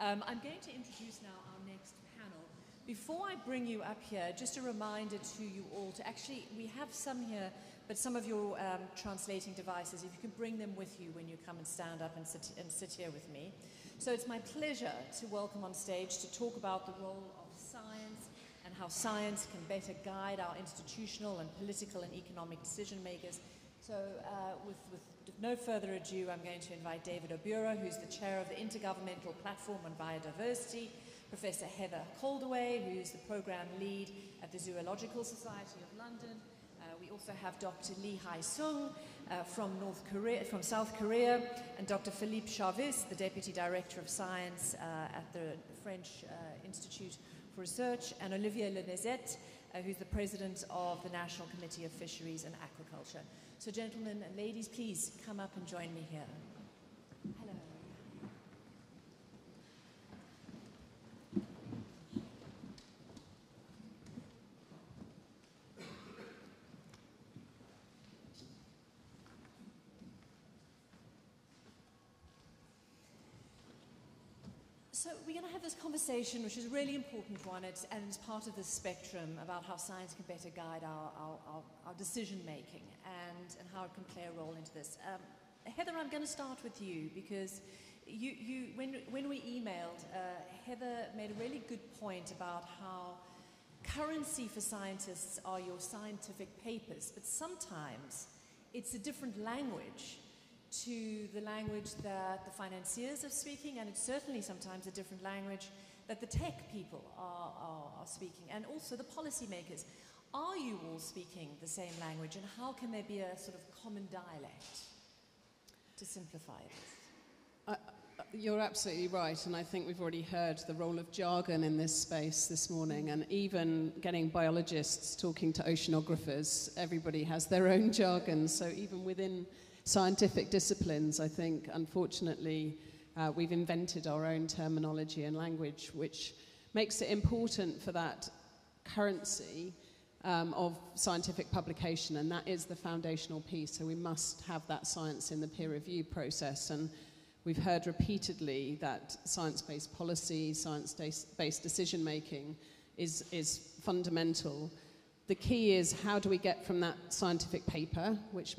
I'm going to introduce now our next panel. Before I bring you up here, just a reminder to you all to actually, we have some here, but some of your translating devices, if you can bring them with you when you come and stand up and sit here with me. So it's my pleasure to welcome on stage to talk about the role of science and how science can better guide our institutional and political and economic decision makers. So with no further ado, I'm going to invite David Obura, who's the chair of the Intergovernmental Platform on Biodiversity, Professor Heather Coldaway, who's the program lead at the Zoological Society of London. We also have Dr. Lee Hai-sung from South Korea, and Dr. Philippe Charvis, the Deputy Director of Science at the French Institute for Research, and Olivier Lenezet, who's the President of the National Committee of Fisheries and Aquaculture. So gentlemen and ladies, please come up and join me here. Hello. So we're going to have this conversation, which is a really important one, and it's part of the spectrum about how science can better guide our decision-making and how it can play a role into this. Heather, I'm going to start with you, because when we emailed, Heather made a really good point about how currency for scientists are your scientific papers, but sometimes it's a different language to the language that the financiers are speaking, and it's certainly sometimes a different language that the tech people are speaking, and also the policymakers. Are you all speaking the same language, and how can there be a sort of common dialect to simplify it? You're absolutely right, and I think we've already heard the role of jargon in this space this morning, and even getting biologists talking to oceanographers, everybody has their own jargon, so even within scientific disciplines, I think, unfortunately, we've invented our own terminology and language, which makes it important for that currency of scientific publication, and that is the foundational piece. So we must have that science in the peer review process, and we've heard repeatedly that science-based policy, science-based decision-making is fundamental. The key is, how do we get from that scientific paper, which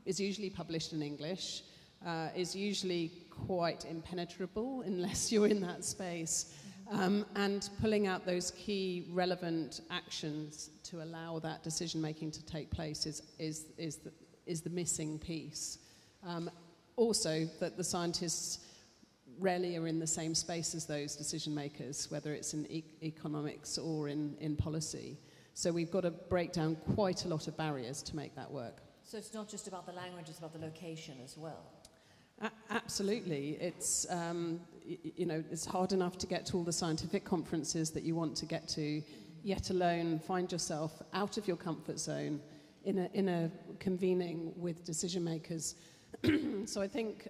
is usually published in English, is usually quite impenetrable unless you're in that space, and pulling out those key relevant actions to allow that decision-making to take place is the missing piece. Also, that the scientists rarely are in the same space as those decision-makers, whether it's in economics or in policy. So we've got to break down quite a lot of barriers to make that work. So it's not just about the language, it's about the location as well. Absolutely. It's, it's hard enough to get to all the scientific conferences that you want to get to, yet alone find yourself out of your comfort zone in a convening with decision makers. So I think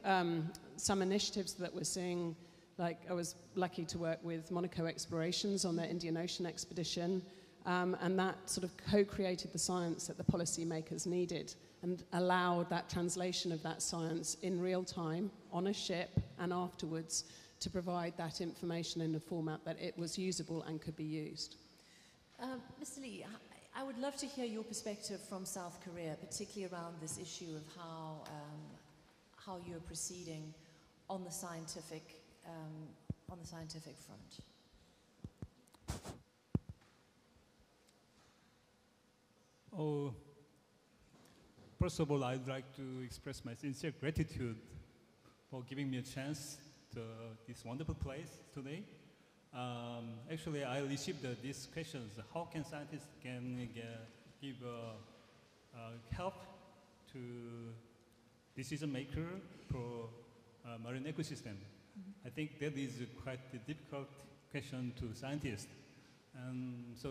some initiatives that we're seeing, like I was lucky to work with Monaco Explorations on their Indian Ocean expedition, and that sort of co-created the science that the policymakers needed and allowed that translation of that science in real time on a ship and afterwards to provide that information in a format that it was usable and could be used. Mr. Lee, I would love to hear your perspective from South Korea, particularly around this issue of how you're proceeding on the scientific front. First of all, I'd like to express my sincere gratitude for giving me a chance to this wonderful place today. Actually, I received these questions: how can scientists give help to decision maker for marine ecosystem? Mm-hmm. I think that is quite a difficult question to scientists, and so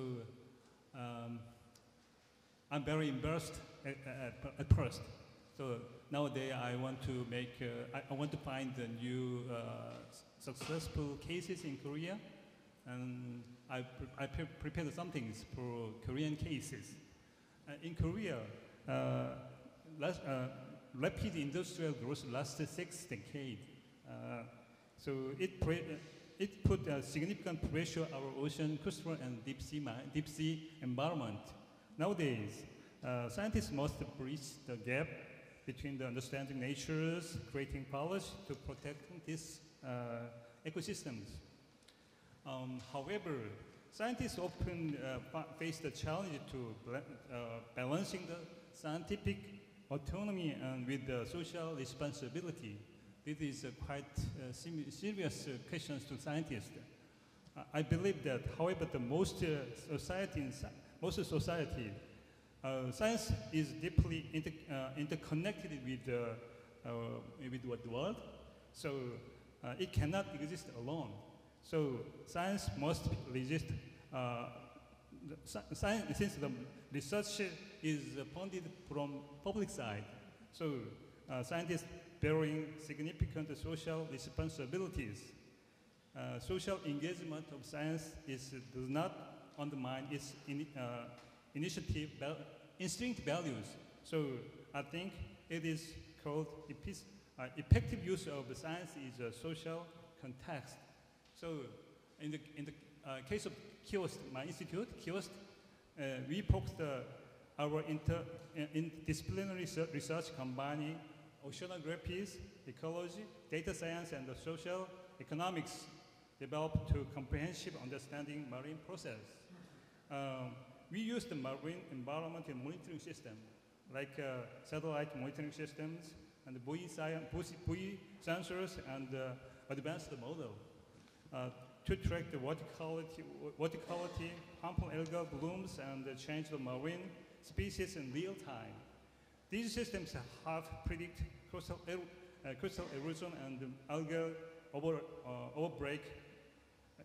I'm very embarrassed at first. So nowadays I want to I want to find the new successful cases in Korea, and I prepared some things for Korean cases. In Korea, rapid industrial growth lasted 6 decades. So it put a significant pressure on our ocean, coastal, and deep sea environment. Nowadays, scientists must bridge the gap between the understanding natures, creating policy to protect these ecosystems. However, scientists often face the challenge to balancing the scientific autonomy and with the social responsibility. This is quite serious questions to scientists. I believe that, however, the most society, science is deeply interconnected with the world, so it cannot exist alone. So science must resist. Since the research is funded from public side, so scientists bearing significant social responsibilities. Social engagement of science does not undermine its instinct values. So I think it is called effective use of science is a social context. So in the case of KIOST, my institute, KIOST, we focused our interdisciplinary research combining oceanography, ecology, data science, and the social economics developed to comprehensive understanding marine process. We use the marine environment and monitoring system, like satellite monitoring systems and buoy sensors and advanced model to track the water quality, harmful algal blooms, and change the marine species in real time. These systems have predict coastal erosion and algal overbreak,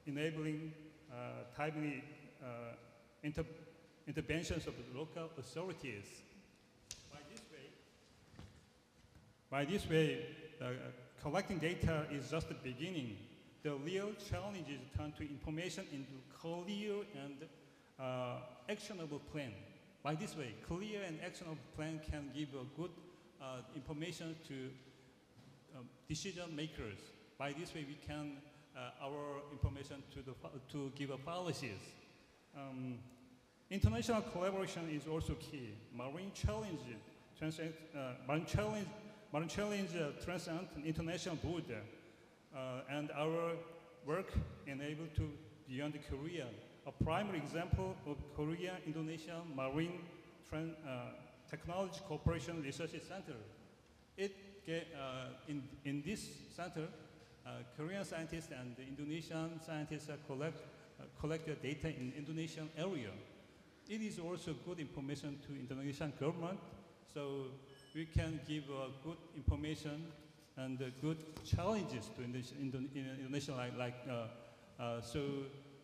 enabling timely interventions of the local authorities. By this way, collecting data is just the beginning. The real challenge is to turn to information into clear and actionable plan. By this way, clear and actionable plan can give a good information to decision makers. By this way, we can our information to give policies. International collaboration is also key. Marine challenge transcend international border, and our work enabled to beyond Korea. A primary example of Korea-Indonesia Marine Technology Cooperation Research Center. In this center, Korean scientists and Indonesian scientists collect the data in Indonesian area. It is also good information to Indonesian government, so we can give good information and good challenges to Indonesia. So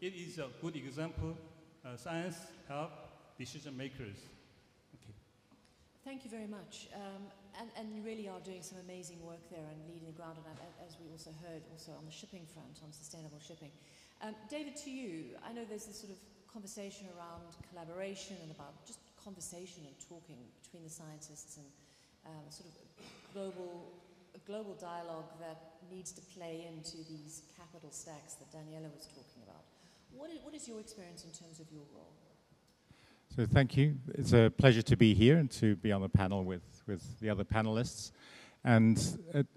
it is a good example. Science help decision makers. Okay. Thank you very much. And you really are doing some amazing work there and leading the ground, and as we also heard, also on the shipping front, on sustainable shipping. David, to you, I know there's this sort of conversation around collaboration and about just conversation and talking between the scientists and sort of a global dialogue that needs to play into these capital stacks that Daniela was talking about. What is your experience in terms of your role? So thank you. It's a pleasure to be here and to be on the panel with the other panelists. And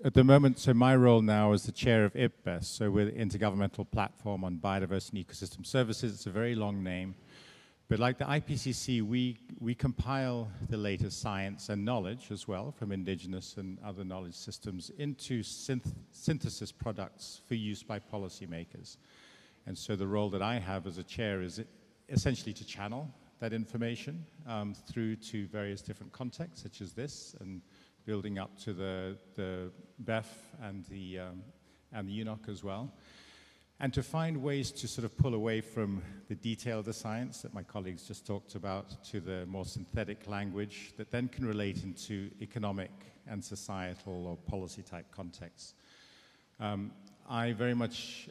at the moment, so my role now is the chair of IPBES, so we're the Intergovernmental Platform on Biodiversity and Ecosystem Services. It's a very long name. But like the IPCC, we compile the latest science and knowledge as well from indigenous and other knowledge systems into synthesis products for use by policymakers. And so the role that I have as a chair is essentially to channel that information through to various different contexts, such as this, and building up to the BEF and the UNOC as well. And to find ways to sort of pull away from the detail of the science that my colleagues just talked about to the more synthetic language that then can relate into economic and societal or policy type contexts. I very much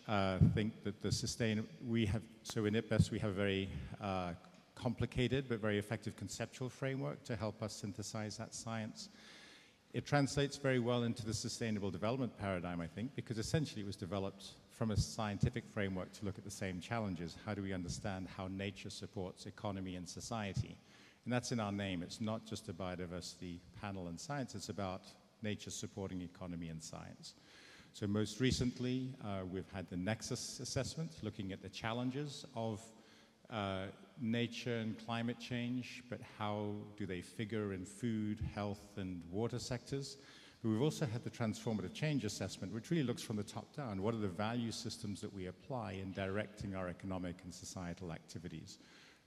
think that so in IPBES we have a very complicated but very effective conceptual framework to help us synthesize that science. it translates very well into the sustainable development paradigm, I think, because essentially it was developed from a scientific framework to look at the same challenges. How do we understand how nature supports economy and society? And that's in our name. It's not just a biodiversity panel and science, it's about nature supporting economy and science. So most recently, we've had the Nexus assessment, looking at the challenges of nature and climate change, but how do they figure in food, health, and water sectors? But we've also had the transformative change assessment, which really looks from the top down. What are the value systems that we apply in directing our economic and societal activities?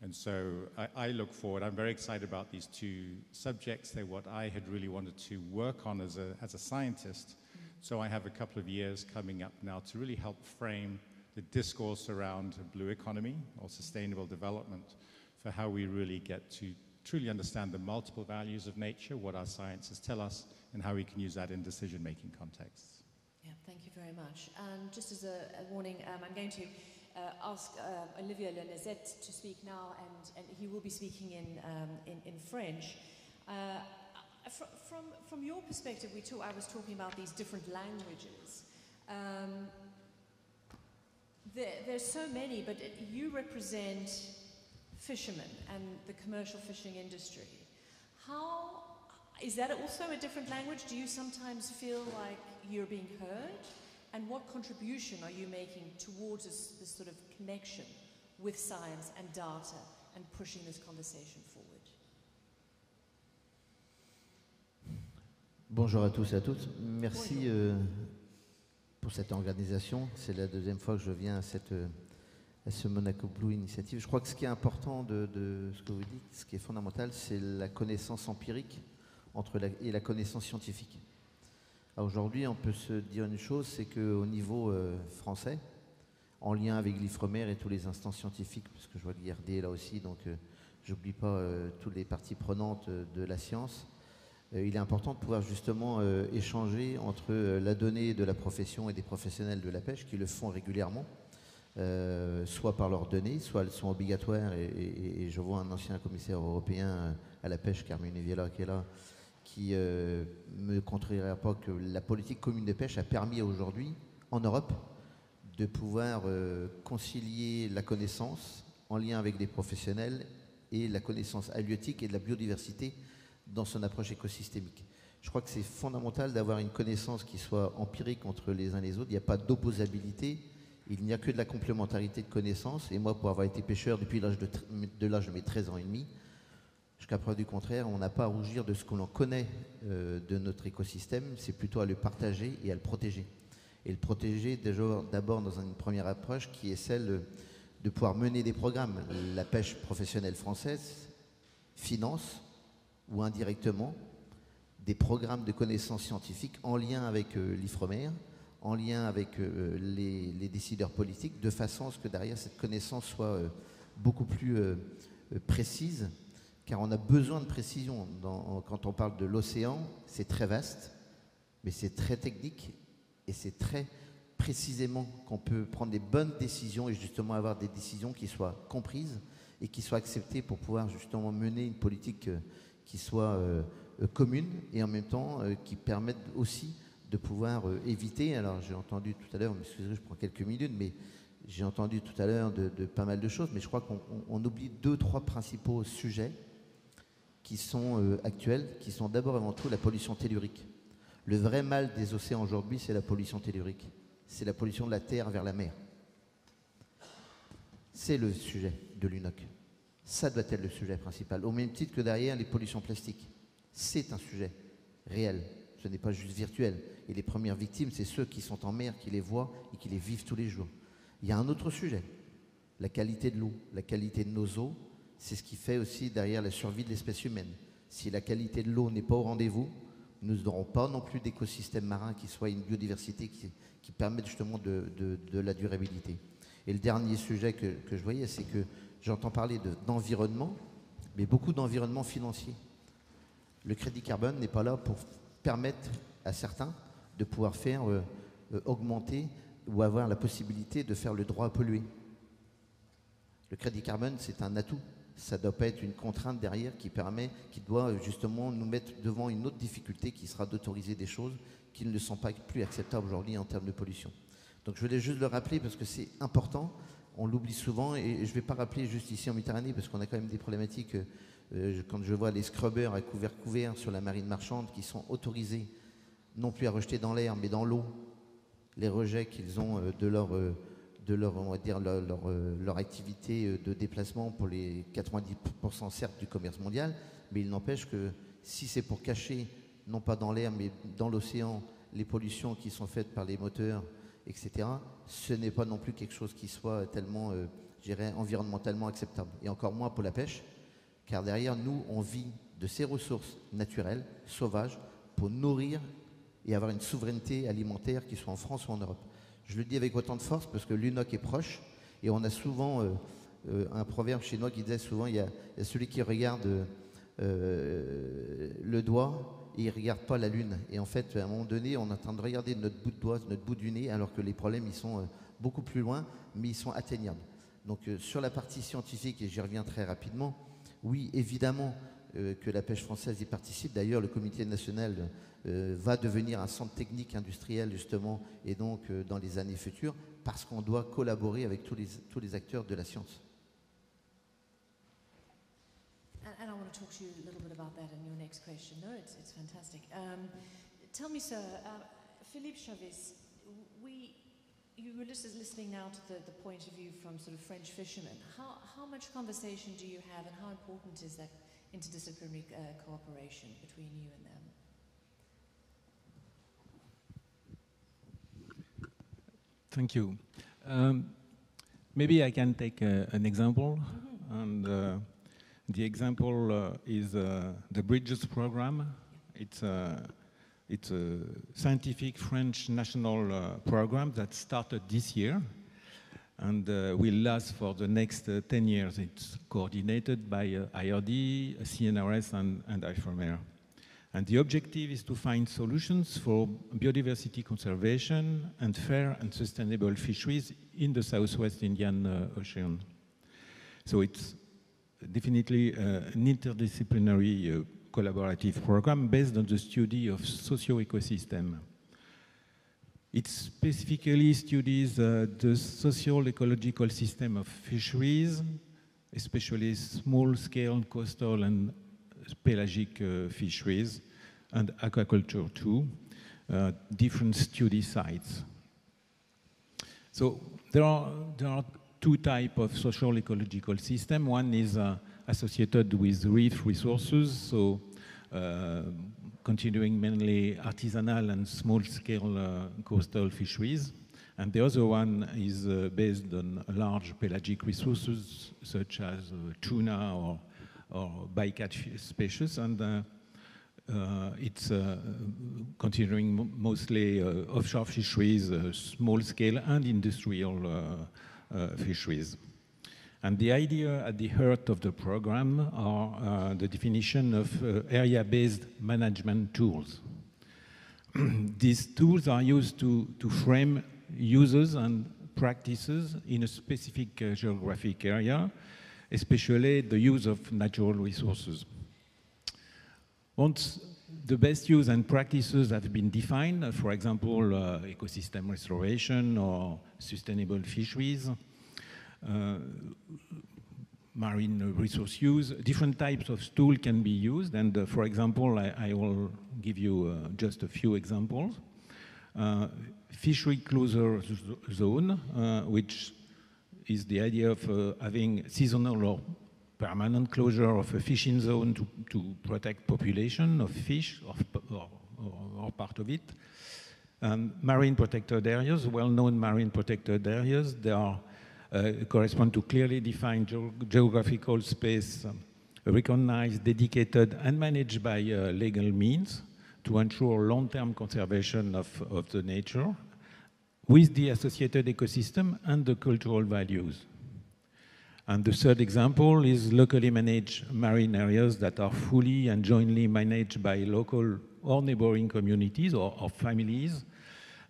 And so I look forward. I'm very excited about these two subjects. They're what I had really wanted to work on as a scientist. So I have a couple of years coming up now to really help frame the discourse around a blue economy or sustainable development, for how we really get to truly understand the multiple values of nature, what our sciences tell us, and how we can use that in decision-making contexts. Yeah, thank you very much. And just as a warning, I'm going to ask Olivier Lenezet to speak now, and he will be speaking in French. From your perspective, I was talking about these different languages. There's so many, but you represent fishermen and the commercial fishing industry. Is that also a different language? Do you sometimes feel like you're being heard? And what contribution are you making towards this sort of connection with science and data and pushing this conversation forward? Bonjour à tous et à toutes. Merci pour cette organisation. C'est la deuxième fois que je viens à ce Monaco Blue Initiative. Je crois que ce qui est important de ce que vous dites, ce qui est fondamental, c'est la connaissance empirique et la connaissance scientifique. Aujourd'hui, on peut se dire une chose, c'est qu'au niveau français, en lien avec l'IFREMER et tous les instances scientifiques, parce que je vois l'IRD là aussi, donc j'oublie pas toutes les parties prenantes de la science, il est important de pouvoir justement échanger entre la donnée de la profession et des professionnels de la pêche qui le font régulièrement, soit par leurs données, soit elles sont obligatoires, et je vois un ancien commissaire européen à la pêche, Carmine Viella, qui est là, qui me contredira pas que la politique commune de pêche a permis aujourd'hui, en Europe, de pouvoir concilier la connaissance en lien avec des professionnels et la connaissance halieutique et de la biodiversité dans son approche écosystémique. Je crois que c'est fondamental d'avoir une connaissance qui soit empirique entre les uns et les autres. Il n'y a pas d'opposabilité, il n'y a que de la complémentarité de connaissances. Et moi, pour avoir été pêcheur depuis l'âge de mes 13 ans et demi, jusqu'à preuve du contraire, on n'a pas à rougir de ce que l'on connaît de notre écosystème, c'est plutôt à le partager et à le protéger. Et le protéger d'abord dans une première approche qui est celle de pouvoir mener des programmes. La pêche professionnelle française finance, ou indirectement, des programmes de connaissances scientifiques en lien avec l'IFREMER, en lien avec les décideurs politiques, de façon à ce que derrière cette connaissance soit beaucoup plus précise, car on a besoin de précision. Quand on parle de l'océan, c'est très vaste, mais c'est très technique, et c'est très précisément qu'on peut prendre des bonnes décisions et justement avoir des décisions qui soient comprises et qui soient acceptées pour pouvoir justement mener une politique qui soit commune et en même temps qui permette aussi de pouvoir éviter. Alors j'ai entendu tout à l'heure, excusez-moi, je prends quelques minutes, mais j'ai entendu tout à l'heure de pas mal de choses, mais je crois qu'on oublie 2-3 principaux sujets qui sont actuels, qui sont d'abord avant tout la pollution tellurique. Le vrai mal des océans aujourd'hui, c'est la pollution tellurique. C'est la pollution de la terre vers la mer. C'est le sujet de l'UNOC. Ça doit être le sujet principal, au même titre que derrière les pollutions plastiques. C'est un sujet réel, ce n'est pas juste virtuel. Et les premières victimes, c'est ceux qui sont en mer, qui les voient et qui les vivent tous les jours. Il y a un autre sujet, la qualité de l'eau, la qualité de nos eaux, c'est ce qui fait aussi derrière la survie de l'espèce humaine. Si la qualité de l'eau n'est pas au rendez-vous, nous n'aurons pas non plus d'écosystème marin qui soit une biodiversité qui permette justement de la durabilité. Et le dernier sujet que je voyais, c'est que j'entends parler d'environnement, mais beaucoup d'environnement financier. Le crédit carbone n'est pas là pour permettre à certains de pouvoir faire augmenter ou avoir la possibilité de faire le droit à polluer. Le crédit carbone, c'est un atout, Ça ne doit pas être une contrainte derrière qui doit justement nous mettre devant une autre difficulté qui sera d'autoriser des choses qui ne sont pas plus acceptables aujourd'hui en termes de pollution. Donc je voulais juste le rappeler parce que c'est important, on l'oublie souvent et je ne vais pas rappeler juste ici en Méditerranée parce qu'on a quand même des problématiques, quand je vois les scrubbers à couvert sur la marine marchande qui sont autorisés non plus à rejeter dans l'air mais dans l'eau, les rejets qu'ils ont de leur activité de déplacement pour les 90% certes du commerce mondial, mais il n'empêche que si c'est pour cacher, non pas dans l'air, mais dans l'océan, les pollutions qui sont faites par les moteurs, etc., ce n'est pas non plus quelque chose qui soit tellement, je dirais, environnementalement acceptable. Et encore moins pour la pêche, car derrière nous, on vit de ces ressources naturelles, sauvages, pour nourrir et avoir une souveraineté alimentaire, qui soit en France ou en Europe. Je le dis avec autant de force parce que l'UNOC est proche et on a souvent un proverbe chinois qui disait souvent il y a celui qui regarde le doigt et il ne regarde pas la lune. Et en fait, à un moment donné, on est en train de regarder notre bout de doigt, notre bout du nez, alors que les problèmes, ils sont beaucoup plus loin, mais ils sont atteignables. Donc sur la partie scientifique, et j'y reviens très rapidement, oui, évidemment que la pêche française y participe. D'ailleurs, le comité national va devenir un centre technique industriel justement et donc dans les années futures parce qu'on doit collaborer avec tous les acteurs de la science. And I want to talk to you a little bit about that in your next question. No, it's fantastic. Tell me, sir, Philippe Chavez, you were listening now to the point of view from sort of French fishermen. How much conversation do you have and how important is that interdisciplinary cooperation between you and them? Thank you. Maybe I can take an example, and the example is the Bridges program. It's a scientific French national program that started this year and will last for the next 10 years. It's coordinated by IRD, CNRS, and IFRMER. And the objective is to find solutions for biodiversity conservation and fair and sustainable fisheries in the Southwest Indian Ocean. So it's definitely an interdisciplinary collaborative program based on the study of socio-ecosystem. It specifically studies the socio-ecological system of fisheries, especially small-scale coastal and pelagic fisheries, and aquaculture too, different study sites. So there are two types of social ecological system. One is associated with reef resources, so continuing mainly artisanal and small-scale coastal fisheries. And the other one is based on large pelagic resources, such as tuna or bycatch species, and it's considering mostly offshore fisheries, small-scale and industrial fisheries. And the idea at the heart of the program are the definition of area-based management tools. These tools are used to frame uses and practices in a specific geographic area, especially the use of natural resources. Once the best use and practices have been defined, for example, ecosystem restoration or sustainable fisheries, marine resource use, different types of tools can be used. And for example, I will give you just a few examples. Fishery closure zone, which is the idea of having seasonal or permanent closure of a fishing zone to protect population of fish or part of it. Marine protected areas, well-known marine protected areas, they are correspond to clearly defined geographical space, recognized, dedicated, and managed by legal means to ensure long-term conservation of the nature with the associated ecosystem and the cultural values. And the third example is locally managed marine areas that are fully and jointly managed by local or neighboring communities or families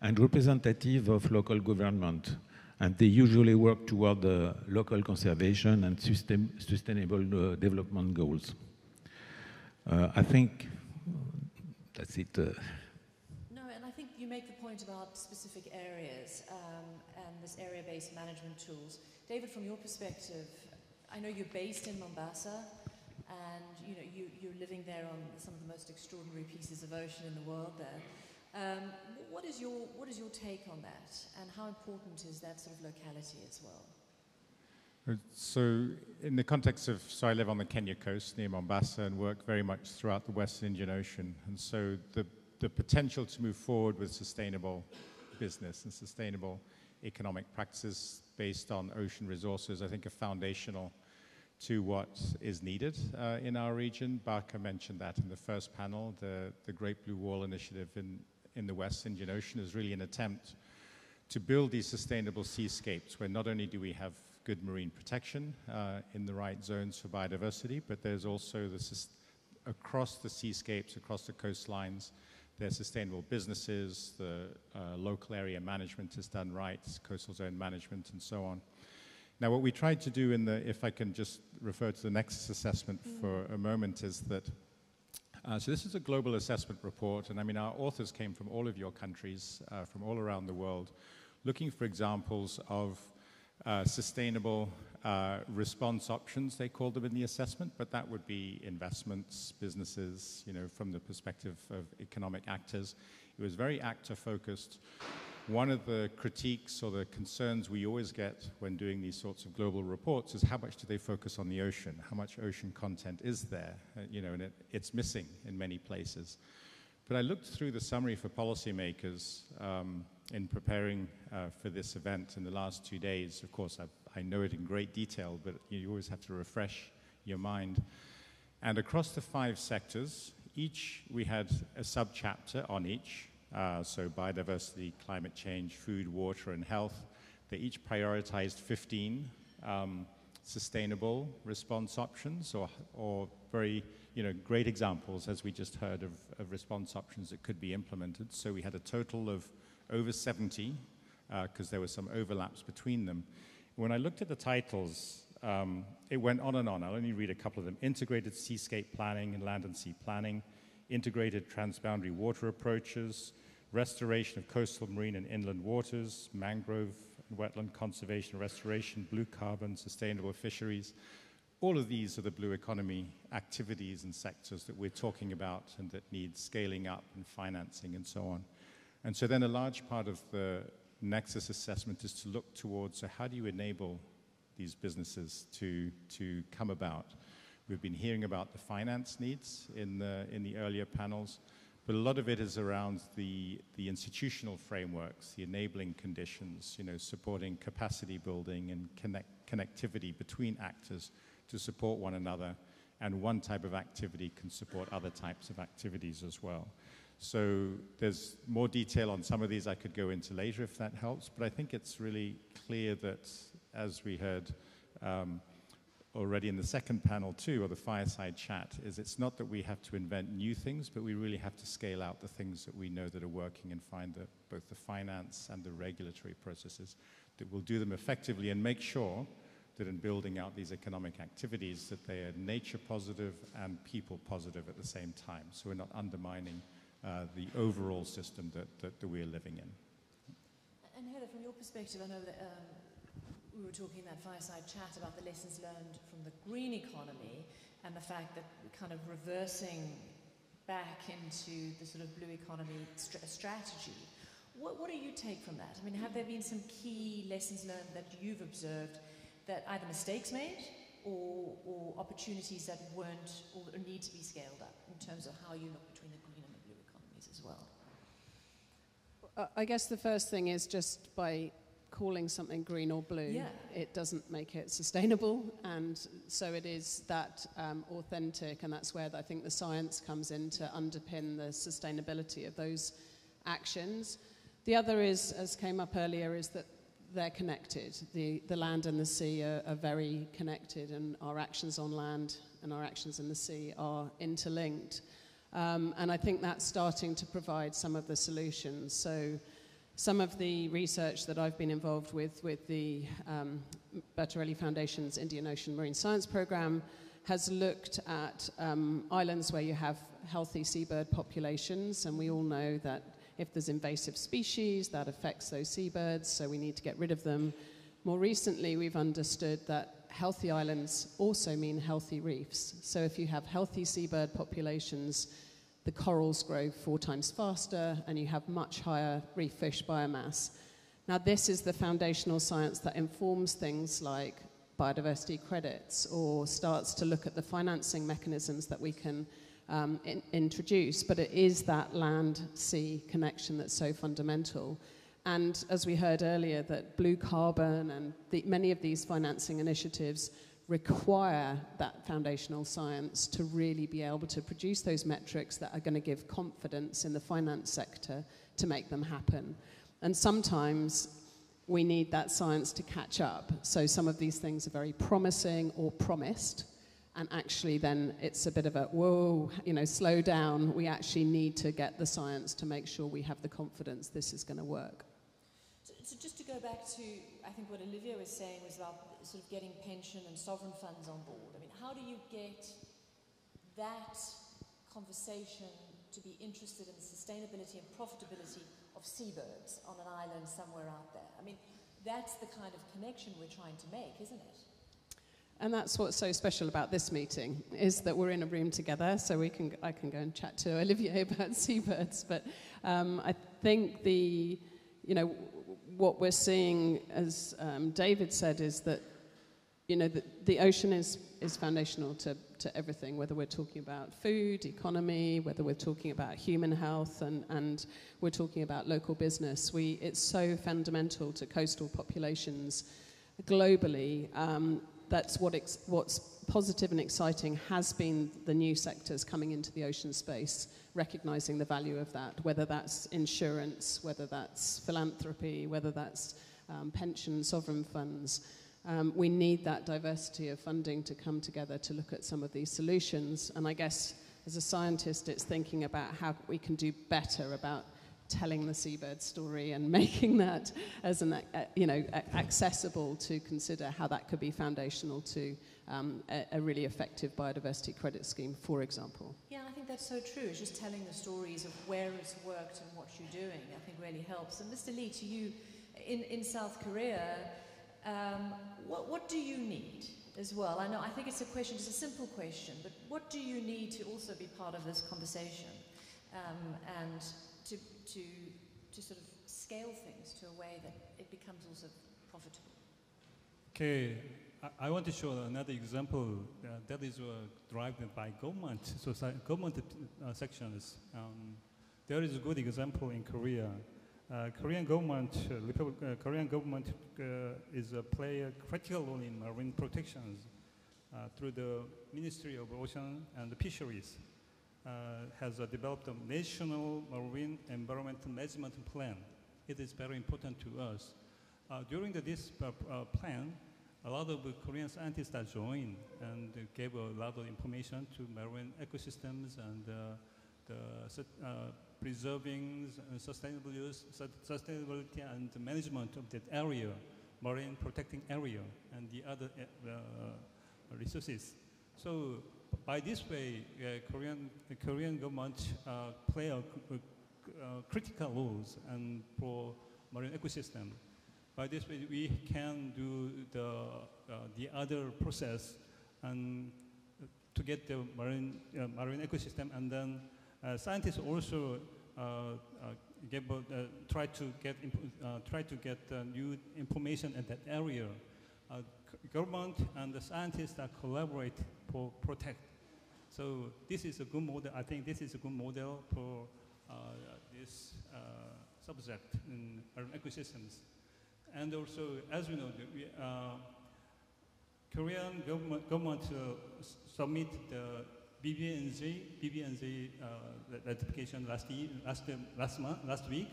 and representative of local government. and they usually work toward the local conservation and sustainable development goals. I think that's it. No, and I think you make the point about specific areas and this area-based management tools. David, from your perspective, I know you're based in Mombasa, and you're living there on some of the most extraordinary pieces of ocean in the world there. What is your take on that, and how important is that sort of locality as well? So in the context of, I live on the Kenya coast near Mombasa and work very much throughout the West Indian Ocean. And so the potential to move forward with sustainable business and sustainable economic practices based on ocean resources, I think, are foundational to what is needed in our region. Barker mentioned that in the first panel. The Great Blue Wall Initiative in the West Indian Ocean is really an attempt to build these sustainable seascapes where not only do we have good marine protection in the right zones for biodiversity, but there's also across the seascapes, across the coastlines, there's sustainable businesses, the local area management is done right, coastal zone management, and so on. Now, what we tried to do if I can just refer to the Nexus assessment for a moment, is that, so this is a global assessment report, and I mean, our authors came from all of your countries, from all around the world, looking for examples of sustainable response options, they called them in the assessment, but that would be investments, businesses, from the perspective of economic actors. It was very actor-focused. One of the critiques or the concerns we always get when doing these sorts of global reports is how much do they focus on the ocean? How much ocean content is there? And it's missing in many places. But I looked through the summary for policymakers in preparing for this event in the last 2 days. Of course, I know it in great detail, but you always have to refresh your mind. And across the 5 sectors, we had a subchapter on each. So biodiversity, climate change, food, water, and health. They each prioritized 15 sustainable response options or very great examples, as we just heard, of response options that could be implemented. So we had a total of over 70 because there were some overlaps between them. When I looked at the titles, it went on and on. I'll only read a couple of them. Integrated seascape planning and land and sea planning, integrated transboundary water approaches, restoration of coastal, marine, and inland waters, mangrove and wetland conservation and restoration, blue carbon, sustainable fisheries. All of these are the blue economy activities and sectors that we're talking about and that need scaling up and financing and so on. And so then a large part of the Nexus assessment is to look towards, so how do you enable these businesses to come about? We've been hearing about the finance needs in the earlier panels, but a lot of it is around the institutional frameworks, the enabling conditions, supporting capacity building and connectivity between actors to support one another, and one type of activity can support other types of activities as well. So there's more detail on some of these I could go into later if that helps, but I think it's really clear that, as we heard already in the second panel too, or the fireside chat, is it's not that we have to invent new things, but we really have to scale out the things that we know that are working and find both the finance and the regulatory processes that will do them effectively and make sure that in building out these economic activities that they are nature positive and people positive at the same time. So we're not undermining the overall system that we're living in. And Heather, from your perspective, I know that we were talking in that fireside chat about the lessons learned from the green economy and the fact that we're kind of reversing back into the sort of blue economy strategy. What do you take from that? I mean, have there been some key lessons learned that you've observed that either mistakes made or opportunities that weren't or need to be scaled up in terms of how you look between the green and the blue economies as well? I guess the first thing is just by calling something green or blue, it doesn't make it sustainable, and so it is that authentic, and that's where I think the science comes in to underpin the sustainability of those actions. The other is, as came up earlier, is that they're connected. The land and the sea are very connected, and our actions on land and our actions in the sea are interlinked. And I think that's starting to provide some of the solutions. So Some of the research that I've been involved with the Bertarelli Foundation's Indian Ocean Marine Science Programme has looked at islands where you have healthy seabird populations, and we all know that if there's invasive species, that affects those seabirds, so we need to get rid of them. More recently, we've understood that healthy islands also mean healthy reefs. So if you have healthy seabird populations, the corals grow 4 times faster and you have much higher reef fish biomass. Now, this is the foundational science that informs things like biodiversity credits or starts to look at the financing mechanisms that we can introduce, but it is that land-sea connection that's so fundamental. And as we heard earlier, that blue carbon and many of these financing initiatives require that foundational science to really be able to produce those metrics that are going to give confidence in the finance sector to make them happen. And sometimes we need that science to catch up. So some of these things are very promising or promised, and actually then it's a bit of a, whoa, slow down. We actually need to get the science to make sure we have the confidence this is going to work. So just to go back to, I think what Olivia was saying was about sort of getting pension and sovereign funds on board. I mean, how do you get that conversation to be interested in the sustainability and profitability of seabirds on an island somewhere out there? I mean, that's the kind of connection we're trying to make, isn't it? And that's what's so special about this meeting, is that we're in a room together, so I can go and chat to Olivier about seabirds. But I think what we're seeing, as David said, is that the ocean is foundational to everything, whether we're talking about food, economy, whether we're talking about human health, and we're talking about local business. It's so fundamental to coastal populations globally. That's what's positive and exciting has been the new sectors coming into the ocean space, recognizing the value of that, whether that's insurance, whether that's philanthropy, whether that's pension, sovereign funds. We need that diversity of funding to come together to look at some of these solutions. And I guess as a scientist, it's thinking about how we can do better about telling the seabird story and making that as accessible to consider how that could be foundational to a really effective biodiversity credit scheme, for example. Yeah, I think that's so true. It's just telling the stories of where it's worked and what you're doing, I think really helps. And Mr. Lee, to you, in South Korea, what do you need as well? I think it's a simple question, but what do you need to also be part of this conversation and to sort of scale things to a way that it becomes also profitable? Okay, I want to show another example that is derived by government sections. There is a good example in Korea. Korean government is play a critical role in marine protections through the Ministry of Ocean and Fisheries. Has developed a national marine environmental management plan. It is very important to us. During this plan, a lot of Korean scientists are joined and gave a lot of information to marine ecosystems and preserving and sustainability and management of that area, marine protecting area, and the other resources. So by this way, the Korean government play a critical roles and for marine ecosystem. By this way, we can do the other process and to get the marine ecosystem, and then scientists also try to get new information in that area. Government and the scientists are collaborate for protect. So this is a good model. I think this is a good model for this subject in marine ecosystems. And also, as we know, Korean government submit the BBNJ ratification last week.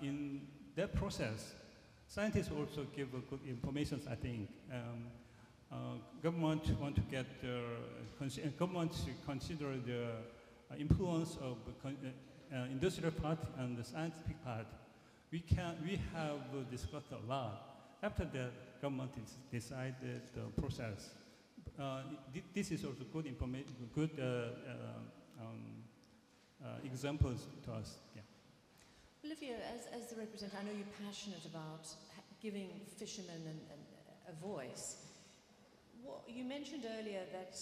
In that process, scientists also give good information. I think government want to get government to consider the influence of industrial part and the scientific part. we have discussed a lot. After that, government decided the process. This is also good information, good examples to us. Yeah. Olivia, as the representative, I know you're passionate about giving fishermen a voice. You mentioned earlier that,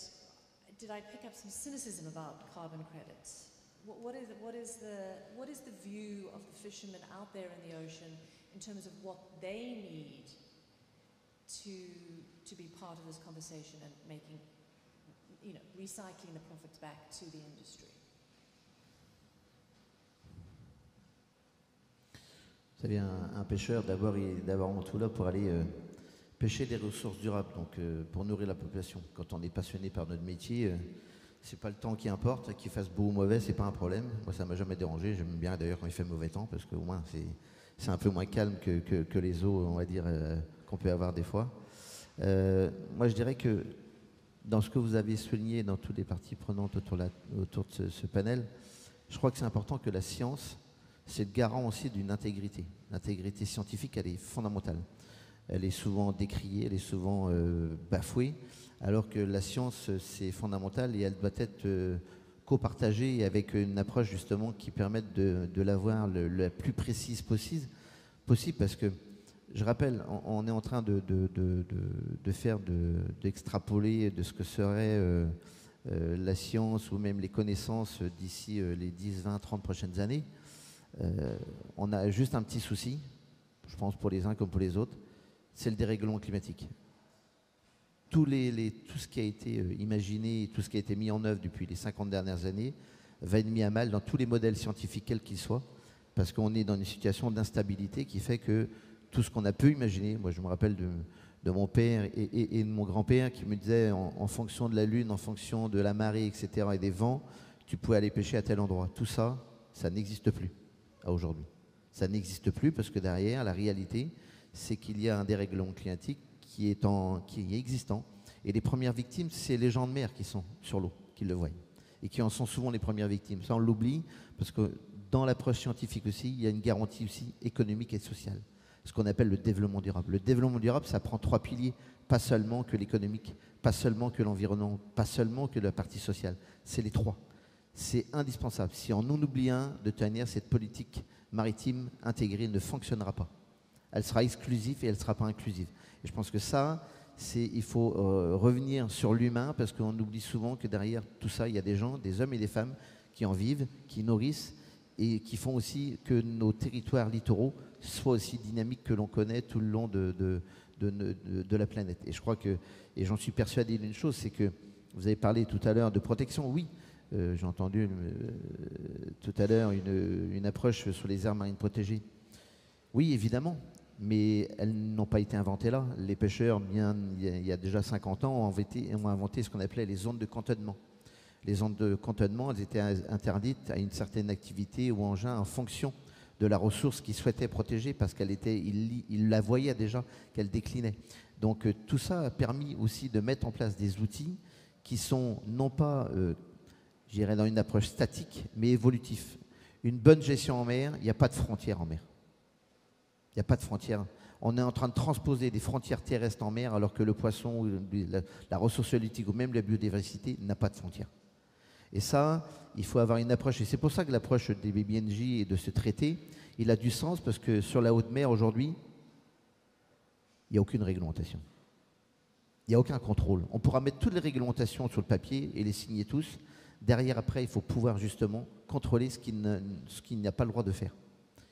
did I pick up some cynicism about carbon credits? What is the view of the fishermen out there in the ocean in terms of what they need to be part of this conversation and making, recycling the profits back to the industry? Vous savez, un pêcheur, d'abord, il est d'abord en tout là pour aller pêcher des ressources durables, donc pour nourrir la population. Quand on est passionné par notre métier, c'est pas le temps qui importe, qu'il fasse beau ou mauvais, c'est pas un problème. Moi, ça m'a jamais dérangé. J'aime bien d'ailleurs quand il fait mauvais temps, parce qu'au moins c'est un peu moins calme que les eaux, on va dire, qu'on peut avoir des fois. Moi, je dirais que dans ce que vous avez souligné, dans toutes les parties prenantes autour de ce panel, je crois que c'est important que la science, c'est le garant aussi d'une intégrité. L'intégrité scientifique, elle est fondamentale. Elle est souvent décriée, elle est souvent bafouée, alors que la science, c'est fondamental et elle doit être copartagée avec une approche justement qui permette de l'avoir la plus précise possible, parce que, je rappelle, on est en train d'extrapoler de ce que serait la science ou même les connaissances d'ici les 10, 20, 30 prochaines années. On a juste un petit souci, je pense pour les uns comme pour les autres, c'est le dérèglement climatique. Tout ce qui a été imaginé, tout ce qui a été mis en œuvre depuis les 50 dernières années va être mis à mal dans tous les modèles scientifiques, quels qu'ils soient, parce qu'on est dans une situation d'instabilité qui fait que tout ce qu'on a pu imaginer, moi je me rappelle de mon père et de mon grand-père qui me disaient en fonction de la lune, en fonction de la marée, etc., et des vents, tu pouvais aller pêcher à tel endroit. Tout ça, ça n'existe plus à aujourd'hui. Ça n'existe plus parce que derrière, la réalité, c'est qu'il y a un dérèglement climatique qui est existant. Et les premières victimes, c'est les gens de mer qui sont sur l'eau, qui le voient. Et qui en sont souvent les premières victimes. Ça, on l'oublie parce que dans l'approche scientifique aussi, il y a une garantie aussi économique et sociale. Ce qu'on appelle le développement durable. Le développement durable, ça prend 3 piliers. Pas seulement que l'économique, pas seulement que l'environnement, pas seulement que la partie sociale. C'est les 3. C'est indispensable. Si on en oublie un, de toute manière, cette politique maritime intégrée ne fonctionnera pas. Elle sera exclusive et elle ne sera pas inclusive. Et je pense que ça, il faut revenir sur l'humain parce qu'on oublie souvent que derrière tout ça, il y a des gens, des hommes et des femmes qui en vivent, qui nourrissent et qui font aussi que nos territoires littoraux soient aussi dynamiques que l'on connaît tout le long de la planète. Et je crois que, et j'en suis persuadé d'une chose, c'est que vous avez parlé tout à l'heure de protection, oui. J'ai entendu tout à l'heure une approche sur les aires marines protégées. Oui, évidemment, mais elles n'ont pas été inventées là. Les pêcheurs, il y a déjà 50 ans, ont inventé ce qu'on appelait les zones de cantonnement. Les zones de cantonnement, elles étaient interdites à une certaine activité ou engin en fonction de la ressource qu'ils souhaitaient protéger parce ils la voyaient déjà qu'elle déclinait. Donc tout ça a permis aussi de mettre en place des outils qui sont non pas... je dirais dans une approche statique, mais évolutif. Une bonne gestion en mer, il n'y a pas de frontières en mer. Il n'y a pas de frontières. On est en train de transposer des frontières terrestres en mer, alors que le poisson, la ressource halieutique ou même la biodiversité n'a pas de frontières. Et ça, il faut avoir une approche. Et c'est pour ça que l'approche des BBNJ et de ce traité, il a du sens, parce que sur la haute mer, aujourd'hui, il n'y a aucune réglementation. Il n'y a aucun contrôle. On pourra mettre toutes les réglementations sur le papier et les signer tous. Derrière, après, il faut pouvoir justement contrôler ce qu'il n'a pas le droit de faire.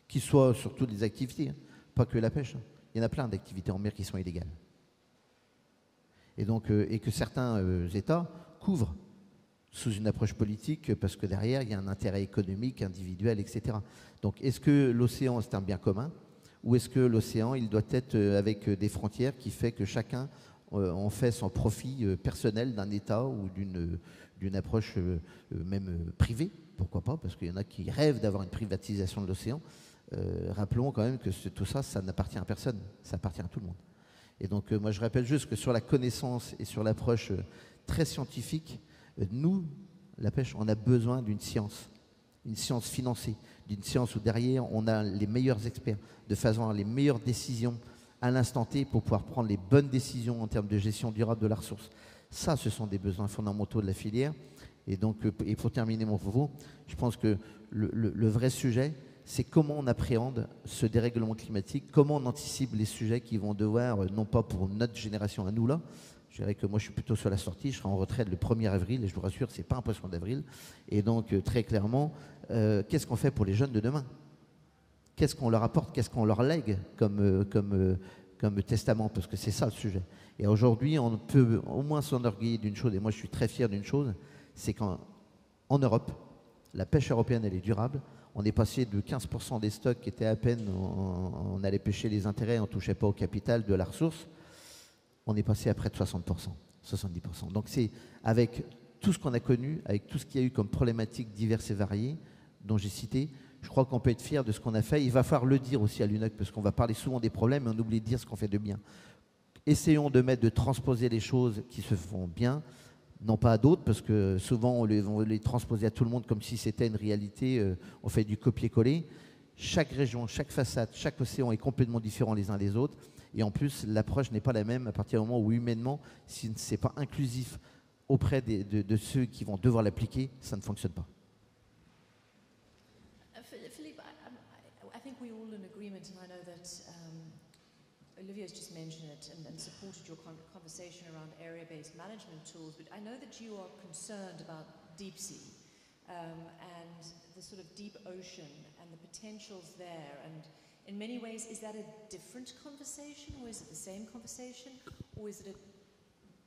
Qu'il soit sur toutes les activités, hein, pas que la pêche. Hein. Il y en a plein d'activités en mer qui sont illégales. Et donc, et que certains États couvrent sous une approche politique parce que derrière, il y a un intérêt économique, individuel, etc. Donc, est-ce que l'océan, c'est un bien commun ou est-ce que l'océan, il doit être avec des frontières qui fait que chacun en fait son profit personnel d'un État ou d'une approche même privée, pourquoi pas, parce qu'il y en a qui rêvent d'avoir une privatisation de l'océan. Rappelons quand même que tout ça, ça n'appartient à personne, ça appartient à tout le monde. Et donc moi je rappelle juste que sur la connaissance et sur l'approche très scientifique, nous, la pêche, on a besoin d'une science une science financée, d'une science où derrière on a les meilleurs experts, de façon à avoir les meilleures décisions à l'instant T pour pouvoir prendre les bonnes décisions en termes de gestion durable de la ressource. Ça, ce sont des besoins fondamentaux de la filière. Et donc, et pour terminer mon propos, je pense que le vrai sujet, c'est comment on appréhende ce dérèglement climatique, comment on anticipe les sujets qui vont devoir, non pas pour notre génération à nous là, je dirais que moi je suis plutôt sur la sortie, je serai en retraite le 1er avril, et je vous rassure, ce n'est pas un poisson d'avril. Et donc, très clairement, qu'est-ce qu'on fait pour les jeunes de demain? Qu'est-ce qu'on leur apporte? Qu'est-ce qu'on leur lègue comme testament? Parce que c'est ça le sujet. Et aujourd'hui, on peut au moins s'enorgueillir d'une chose, et moi je suis très fier d'une chose, c'est qu'en Europe, la pêche européenne, elle est durable. On est passé de 15% des stocks qui étaient à peine, on allait pêcher les intérêts, on ne touchait pas au capital de la ressource. On est passé à près de 60%, 70%. Donc c'est avec tout ce qu'on a connu, avec tout ce qu'il y a eu comme problématiques diverses et variées, dont j'ai cité, je crois qu'on peut être fier de ce qu'on a fait. Il va falloir le dire aussi à l'UNOC, parce qu'on va parler souvent des problèmes, mais on oublie de dire ce qu'on fait de bien. Essayons de transposer les choses qui se font bien, non pas à d'autres, parce que souvent on les transposer à tout le monde comme si c'était une réalité, on fait du copier-coller. Chaque région, chaque façade, chaque océan est complètement différent les uns des autres. Et en plus, l'approche n'est pas la même à partir du moment où humainement, si ce n'est pas inclusif auprès de ceux qui vont devoir l'appliquer, ça ne fonctionne pas. Philippe, I think we're all in agreement, and I know that Olivier has just mentioned it and supported your conversation around area-based management tools, but I know that you are concerned about deep sea and the sort of deep ocean and the potentials there. And in many ways, is that a different conversation, or is it the same conversation, or is it a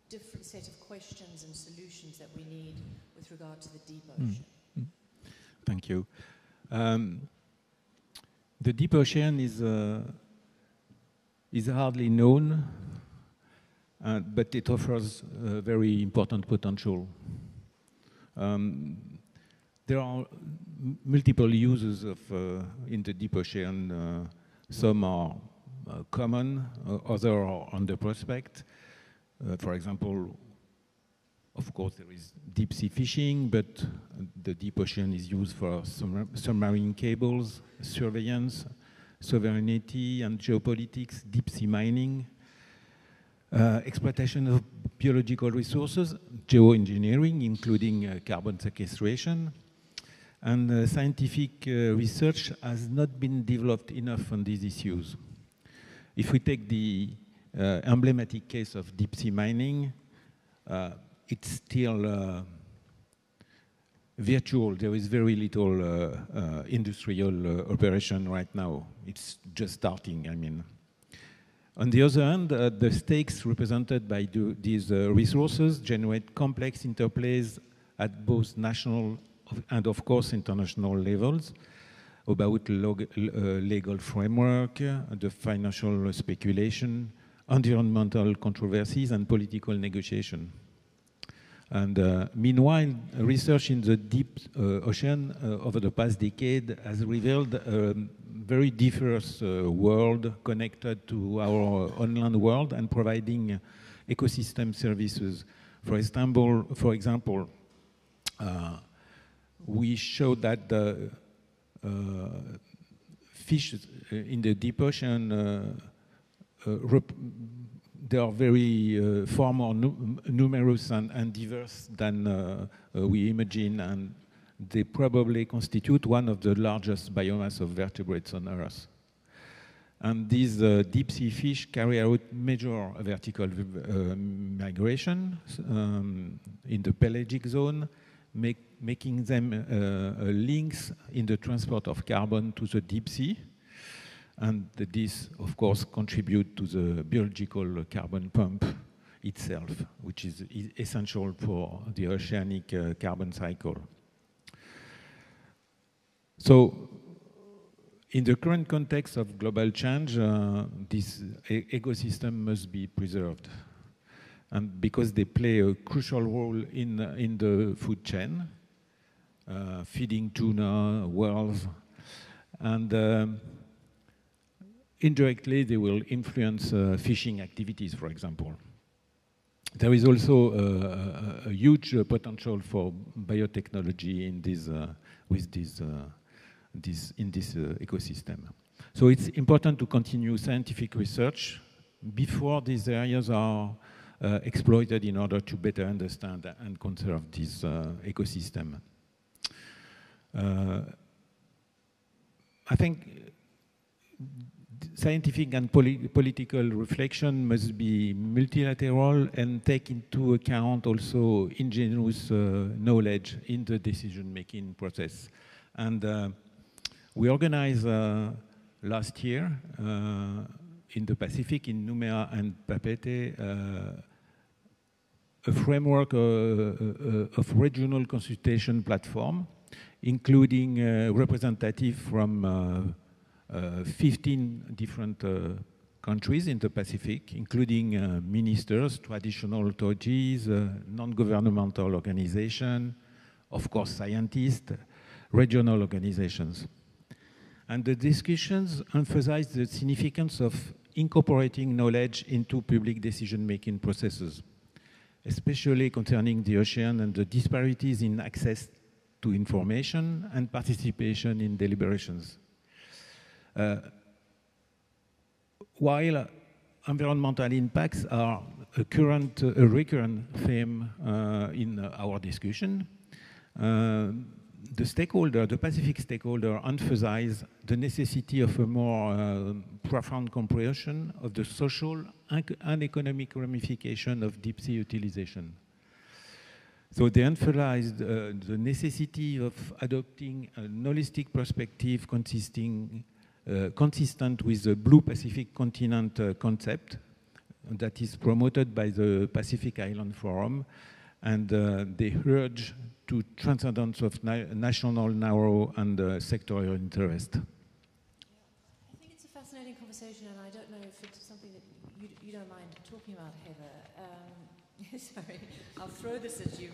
different set of questions and solutions that we need with regard to the deep ocean? Thank you. The deep ocean is hardly known, but it offers a very important potential. There are multiple uses in the deep ocean. Some are common, others are on the prospect. For example, of course, there is deep sea fishing, but the deep ocean is used for submarine cables, surveillance, sovereignty and geopolitics, deep sea mining, exploitation of biological resources, geoengineering, including carbon sequestration, and scientific research has not been developed enough on these issues. If we take the emblematic case of deep sea mining, it's still virtual. There is very little industrial operation right now. It's just starting, I mean. On the other hand, the stakes represented by these resources generate complex interplays at both national and, of course, international levels about legal framework, the financial speculation, environmental controversies, and political negotiation. And meanwhile, research in the deep ocean over the past decade has revealed a very diverse world connected to our online world and providing ecosystem services. For example, we showed that the fish in the deep ocean they are very far more numerous and diverse than we imagine, and they probably constitute one of the largest biomass of vertebrates on Earth. And these deep sea fish carry out major vertical migration in the pelagic zone, making them links in the transport of carbon to the deep sea. And this, of course, contributes to the biological carbon pump itself, which is essential for the oceanic carbon cycle. So, in the current context of global change, this ecosystem must be preserved. And because they play a crucial role in the food chain, feeding tuna, whales, and indirectly they will influence fishing activities, for example. there is also a huge potential for biotechnology in this, in this ecosystem. So it's important to continue scientific research before these areas are exploited in order to better understand and conserve this ecosystem. I think scientific and political reflection must be multilateral and take into account also indigenous knowledge in the decision-making process. And we organized last year in the Pacific, in Numea and Papeete, a framework of regional consultation platform, including representatives from 15 different countries in the Pacific, including ministers, traditional authorities, non-governmental organizations, of course scientists, regional organizations. And the discussions emphasize the significance of incorporating knowledge into public decision-making processes, especially concerning the ocean and the disparities in access to information and participation in deliberations. While environmental impacts are a recurrent theme in our discussion, the Pacific stakeholder emphasize the necessity of a more profound comprehension of the social and economic ramification of deep sea utilization. So they emphasized the necessity of adopting a holistic perspective consistent with the Blue Pacific Continent concept that is promoted by the Pacific Island Forum, and they urge to transcendence of national, narrow, and sectorial interest. I think it's a fascinating conversation, and I don't know if it's something that you don't mind talking about, Heather. Sorry, I'll throw this at you.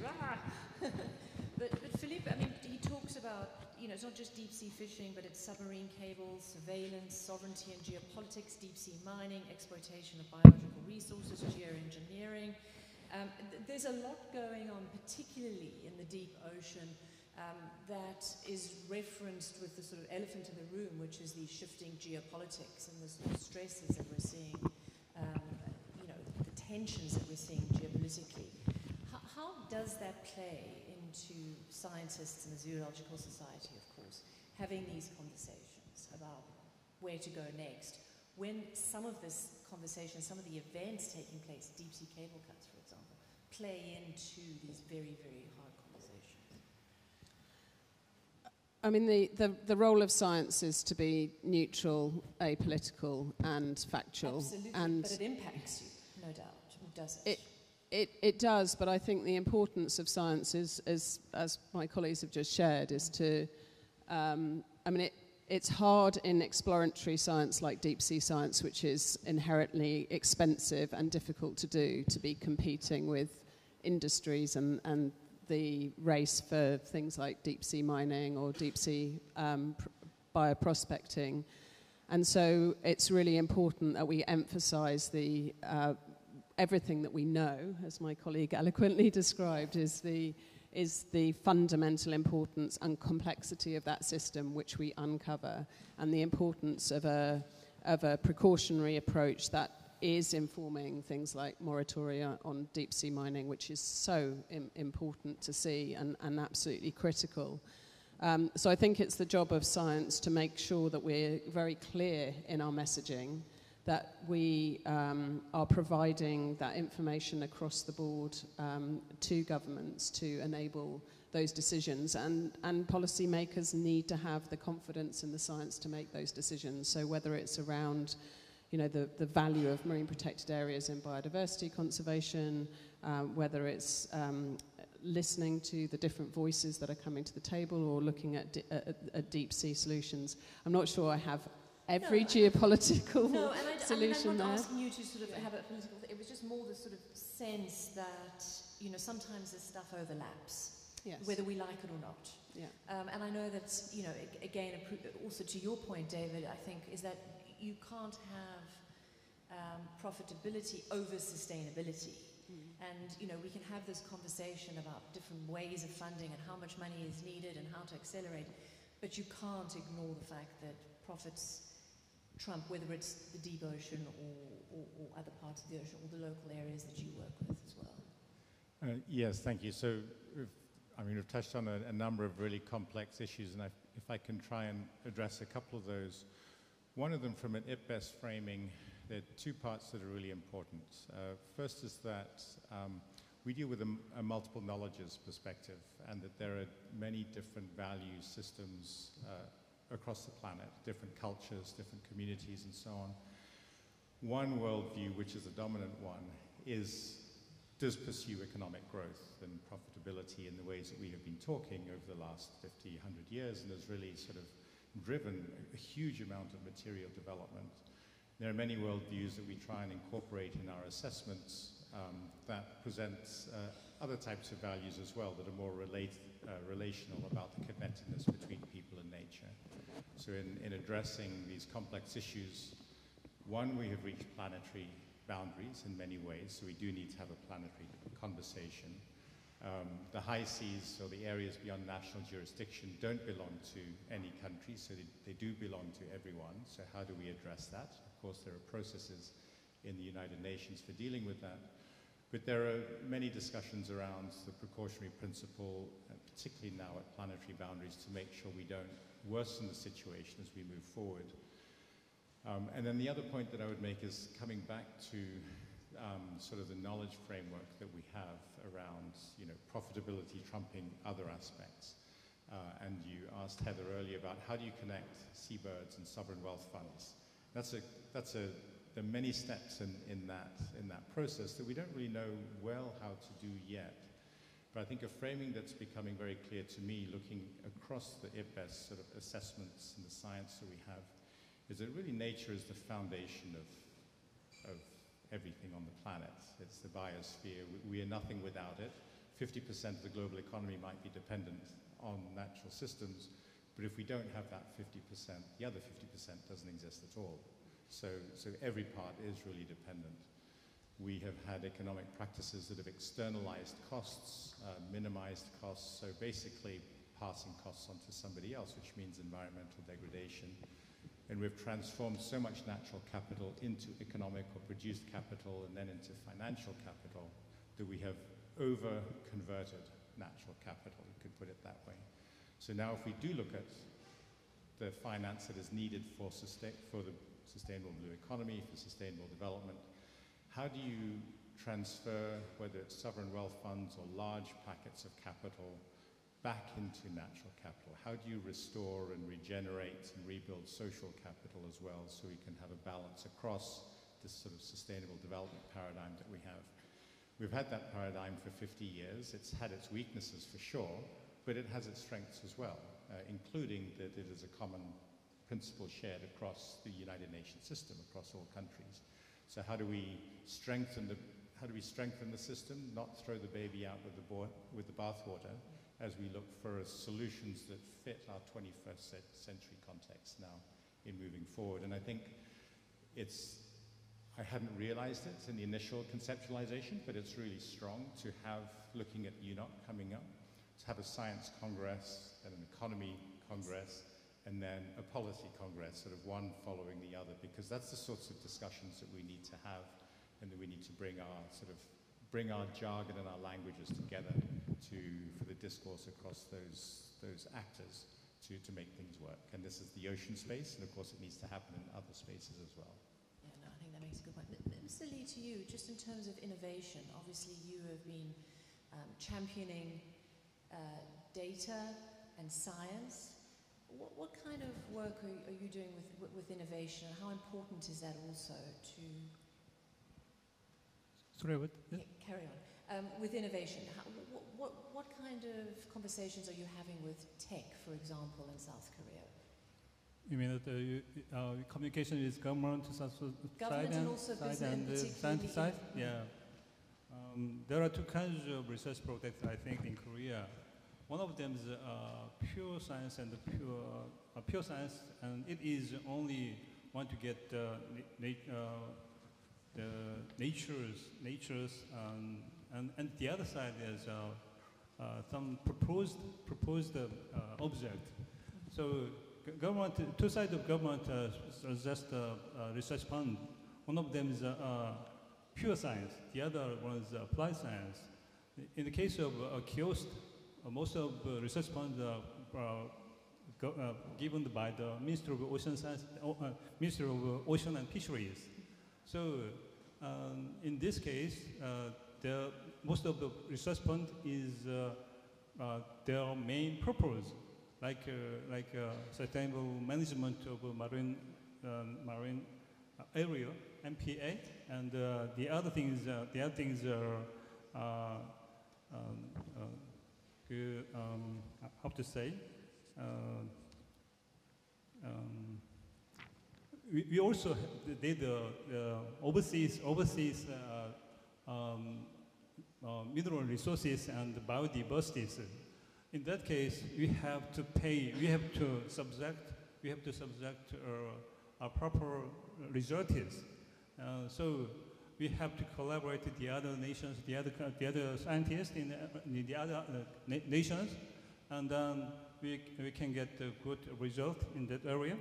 But Philippe, I mean, he talks about, it's not just deep sea fishing, but it's submarine cables, surveillance, sovereignty and geopolitics, deep sea mining, exploitation of biological resources, geoengineering. There's a lot going on, particularly in the deep ocean, that is referenced with the sort of elephant in the room, which is the shifting geopolitics and the sort of stresses that we're seeing, the tensions that we're seeing geopolitically. How does that play into scientists and the Zoological Society, of course, having these conversations about where to go next, when some of this conversation, some of the events taking place, deep sea cable cuts, for example, play into these very, very hard conversations? I mean, the role of science is to be neutral, apolitical, and factual. Absolutely, and but it impacts you, no doubt, does it? It does, but I think the importance of science is, as my colleagues have just shared, is to, it's hard in exploratory science like deep sea science, which is inherently expensive and difficult to do, to be competing with industries and the race for things like deep sea mining or deep sea bioprospecting. And so it's really important that we emphasize the everything that we know, as my colleague eloquently described, is the fundamental importance and complexity of that system which we uncover, and the importance of a precautionary approach that is informing things like moratoria on deep sea mining, which is so important to see and absolutely critical. So I think it's the job of science to make sure that we're very clear in our messaging, that we are providing that information across the board to governments to enable those decisions. And policymakers need to have the confidence in the science to make those decisions. So whether it's around the value of marine protected areas in biodiversity conservation, whether it's listening to the different voices that are coming to the table or looking at deep sea solutions. I'm not sure I have every geopolitical solution there. I'm not asking you to sort of have a political thing. It was just more the sort of sense that, sometimes this stuff overlaps, yes, whether we like it or not. Yeah. And I know that, again, also to your point, David, I think, is that you can't have profitability over sustainability. And, you know, we can have this conversation about different ways of funding and how much money is needed and how to accelerate, but you can't ignore the fact that profits trump, whether it's the deep ocean or other parts of the ocean or the local areas that you work with as well. Yes, thank you. So, we've touched on a number of really complex issues, and if I can try and address a couple of those. One of them, from an IPBES framing, there are two parts that are really important. First is that we deal with a multiple knowledges perspective, and that there are many different value systems across the planet, different cultures, different communities, and so on. One worldview, which is the dominant one, does pursue economic growth and profitability in the ways that we have been talking over the last 50, 100 years, and has really sort of driven a huge amount of material development. There are many worldviews that we try and incorporate in our assessments that present other types of values as well that are more relational about the connectedness between people and nature. So in addressing these complex issues, one, we have reached planetary boundaries in many ways, so we do need to have a planetary conversation. The high seas, or the areas beyond national jurisdiction, don't belong to any country, so they do belong to everyone. So how do we address that? Of course, there are processes in the United Nations for dealing with that. But there are many discussions around the precautionary principle, particularly now at planetary boundaries, to make sure we don't worsen the situation as we move forward. And then the other point that I would make is coming back to sort of the knowledge framework that we have around, you know, profitability trumping other aspects. And you asked Heather earlier about how do you connect seabirds and sovereign wealth funds. There are many steps in that process that we don't really know well how to do yet. But I think a framing that's becoming very clear to me, looking across the IPBES sort of assessments and the science that we have, is that really nature is the foundation of everything on the planet. It's the biosphere. We are nothing without it. 50% of the global economy might be dependent on natural systems, but if we don't have that 50%, the other 50% doesn't exist at all. So every part is really dependent. We have had economic practices that have externalized costs, minimized costs, so basically passing costs on to somebody else, which means environmental degradation. And we've transformed so much natural capital into economic or produced capital and then into financial capital that we have over-converted natural capital, you could put it that way. So now if we do look at the finance that is needed for the sustainable blue economy, for sustainable development, how do you transfer, whether it's sovereign wealth funds or large packets of capital, back into natural capital? How do you restore and regenerate and rebuild social capital as well, so we can have a balance across this sort of sustainable development paradigm that we have? We've had that paradigm for 50 years. It's had its weaknesses for sure, but it has its strengths as well, including that it is a common principle shared across the United Nations system, across all countries. So how do we strengthen the system, not throw the baby out with the bathwater, as we look for solutions that fit our 21st century context now in moving forward. And I think I hadn't realized it in the initial conceptualization, but it's really strong to have, looking at UNOC coming up, to have a science congress and an economy congress, and then a policy congress, sort of one following the other, because that's the sorts of discussions that we need to have, and that we need to bring our jargon and our languages together for the discourse across those actors to make things work. And this is the ocean space, and of course it needs to happen in other spaces as well. Yeah, no, I think that makes a good point. Mr. Lee, to you, just in terms of innovation, obviously you have been championing data and science. What kind of work are you doing with innovation, and how important is that also to... Sorry, what? Yeah, carry on. With innovation, what kind of conversations are you having with tech, for example, in South Korea? You mean that communication with government side and also business, and science side? Yeah. There are two kinds of research projects, I think, in Korea. One of them is pure science, and it is only want to get natures, and the other side is some proposed object. So government, two sides of government suggest research fund. One of them is pure science. The other one is applied science. In the case of kiosk, most of research funds are given by the Ministry of Ocean Science, Ministry of Ocean and Fisheries. So in this case, most of the research fund is their main purpose, like sustainable management of marine area, MPA, and the other things are how to say. We also did overseas mineral resources and biodiversity. In that case, we have to subject our proper resources. So we have to collaborate with the other nations, the other scientists in the other nations, and then we can get a good result in that area.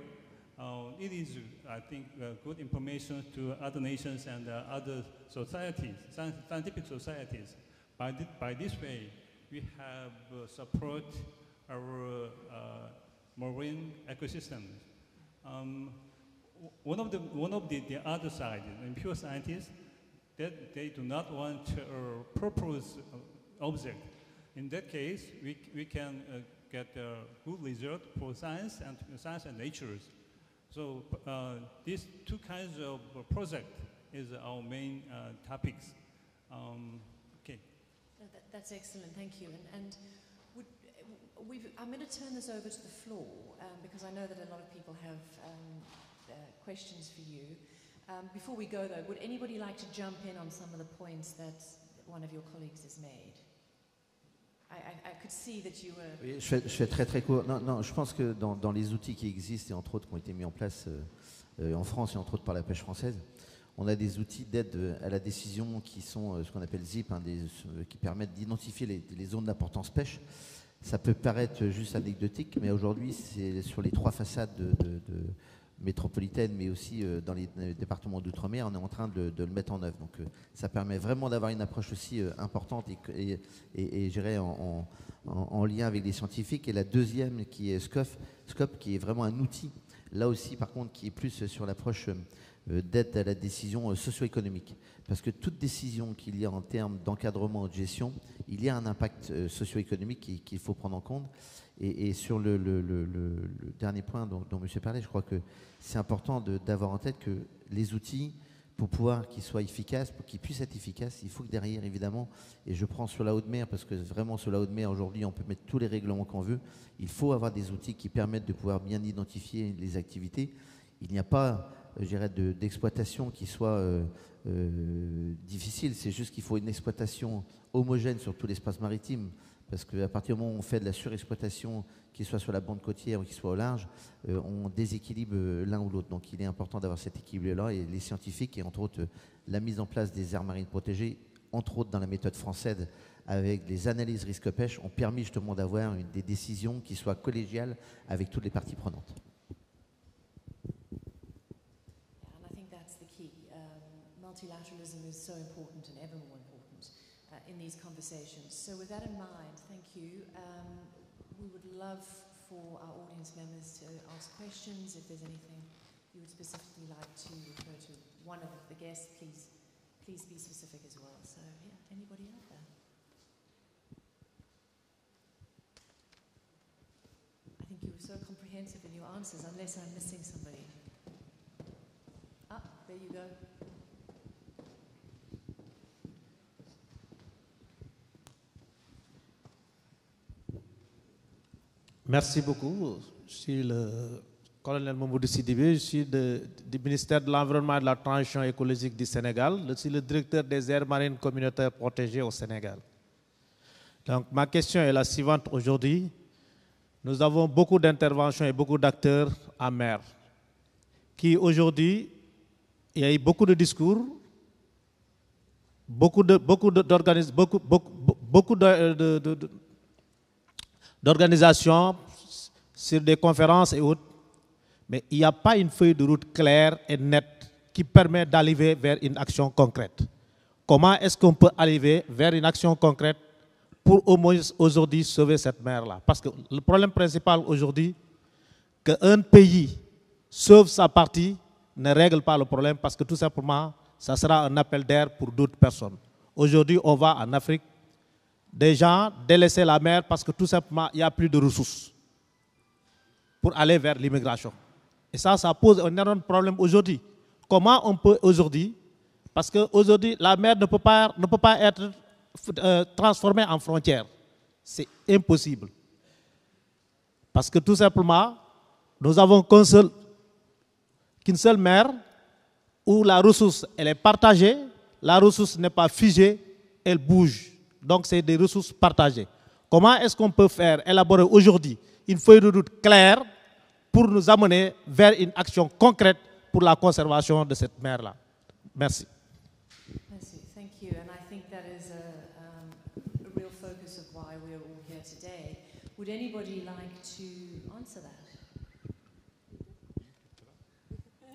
It is, I think, good information to other nations and other societies, scientific societies. By this way, we have support our marine ecosystems. One of the other side, in pure scientists, that they do not want a purpose object. In that case, we can get a good result for science and natures. So these two kinds of project is our main topics. Okay. That's excellent, thank you. And I'm going to turn this over to the floor because I know that a lot of people have questions for you. Before we go though, would anybody like to jump in on some of the points that one of your colleagues has made? I could see that you were... Oui, je fais très court. Non, je pense que dans les outils qui existent et entre autres qui ont été mis en place en France et entre autres par la pêche française, on a des outils d'aide à la décision qui sont ce qu'on appelle ZIP, qui permettent d'identifier les zones d'importance pêche. Ça peut paraître juste anecdotique, mais aujourd'hui, c'est sur les trois façades métropolitaines, mais aussi dans les départements d'outre-mer, on est en train de le mettre en œuvre. Donc ça permet vraiment d'avoir une approche aussi importante et je dirais en lien avec les scientifiques. Et la deuxième qui est SCOP, qui est vraiment un outil, là aussi par contre, qui est plus sur l'approche d'aide à la décision socio-économique. Parce que toute décision qu'il y a en termes d'encadrement ou de gestion, il y a un impact socio-économique qu'il faut prendre en compte. Et sur le dernier point dont M. parlait, je crois que c'est important d'avoir en tête que les outils, pour pouvoir qu'ils soient efficaces, pour qu'ils puissent être efficaces, il faut que derrière, évidemment, et je prends sur la haute mer, parce que vraiment sur la haute mer, aujourd'hui, on peut mettre tous les règlements qu'on veut, il faut avoir des outils qui permettent de pouvoir bien identifier les activités. Il n'y a pas, je dirais, d'exploitation qui soit difficile, c'est juste qu'il faut une exploitation homogène sur tout l'espace maritime. Parce qu'à partir du moment où on fait de la surexploitation, qu'il soit sur la bande côtière ou qu'il soit au large, on déséquilibre l'un ou l'autre. Donc il est important d'avoir cet équilibre-là. Et les scientifiques, et entre autres la mise en place des aires marines protégées, entre autres dans la méthode française, avec les analyses risque-pêche, ont permis justement d'avoir des décisions qui soient collégiales avec toutes les parties prenantes. And I think that's the key. Multilateralism is so important and ever more important in these conversations. So with that in mind, thank you. We would love for our audience members to ask questions. If there's anything you would specifically like to refer to one of the guests, please be specific as well. So yeah, anybody out there? I think you were so comprehensive in your answers, unless I'm missing somebody. Ah, there you go. Merci beaucoup. Je suis le colonel Mamoudou Sidibé, je suis du ministère de l'Environnement et de la Transition écologique du Sénégal. Je suis le directeur des aires marines communautaires protégées au Sénégal. Donc ma question est la suivante aujourd'hui. Nous avons beaucoup d'interventions et beaucoup d'acteurs en mer qui aujourd'hui, il y a eu beaucoup de discours, beaucoup d'organisations sur des conférences et autres, mais il n'y a pas une feuille de route claire et nette qui permet d'arriver vers une action concrète. Comment est-ce qu'on peut arriver vers une action concrète pour au moins aujourd'hui sauver cette mer-là? Parce que le problème principal aujourd'hui, qu'un pays sauve sa partie, ne règle pas le problème parce que tout simplement, ça sera un appel d'air pour d'autres personnes. Aujourd'hui, on va en Afrique, des gens délaisser la mer parce que tout simplement, il n'y a plus de ressources pour aller vers l'immigration. Et ça pose un énorme problème aujourd'hui. Comment on peut aujourd'hui, parce qu'aujourd'hui, la mer ne peut pas être transformée en frontière. C'est impossible. Parce que tout simplement, nous avons qu'une seule mer où la ressource elle est partagée, la ressource n'est pas figée, elle bouge. Donc c'est des ressources partagées. Comment est-ce qu'on peut faire élaborer aujourd'hui une feuille de route claire pour nous amener vers une action concrète pour la conservation de cette mer-là? Merci. Merci. Thank you. And I think that is a real focus of why we're all here today. Would anybody like to answer that?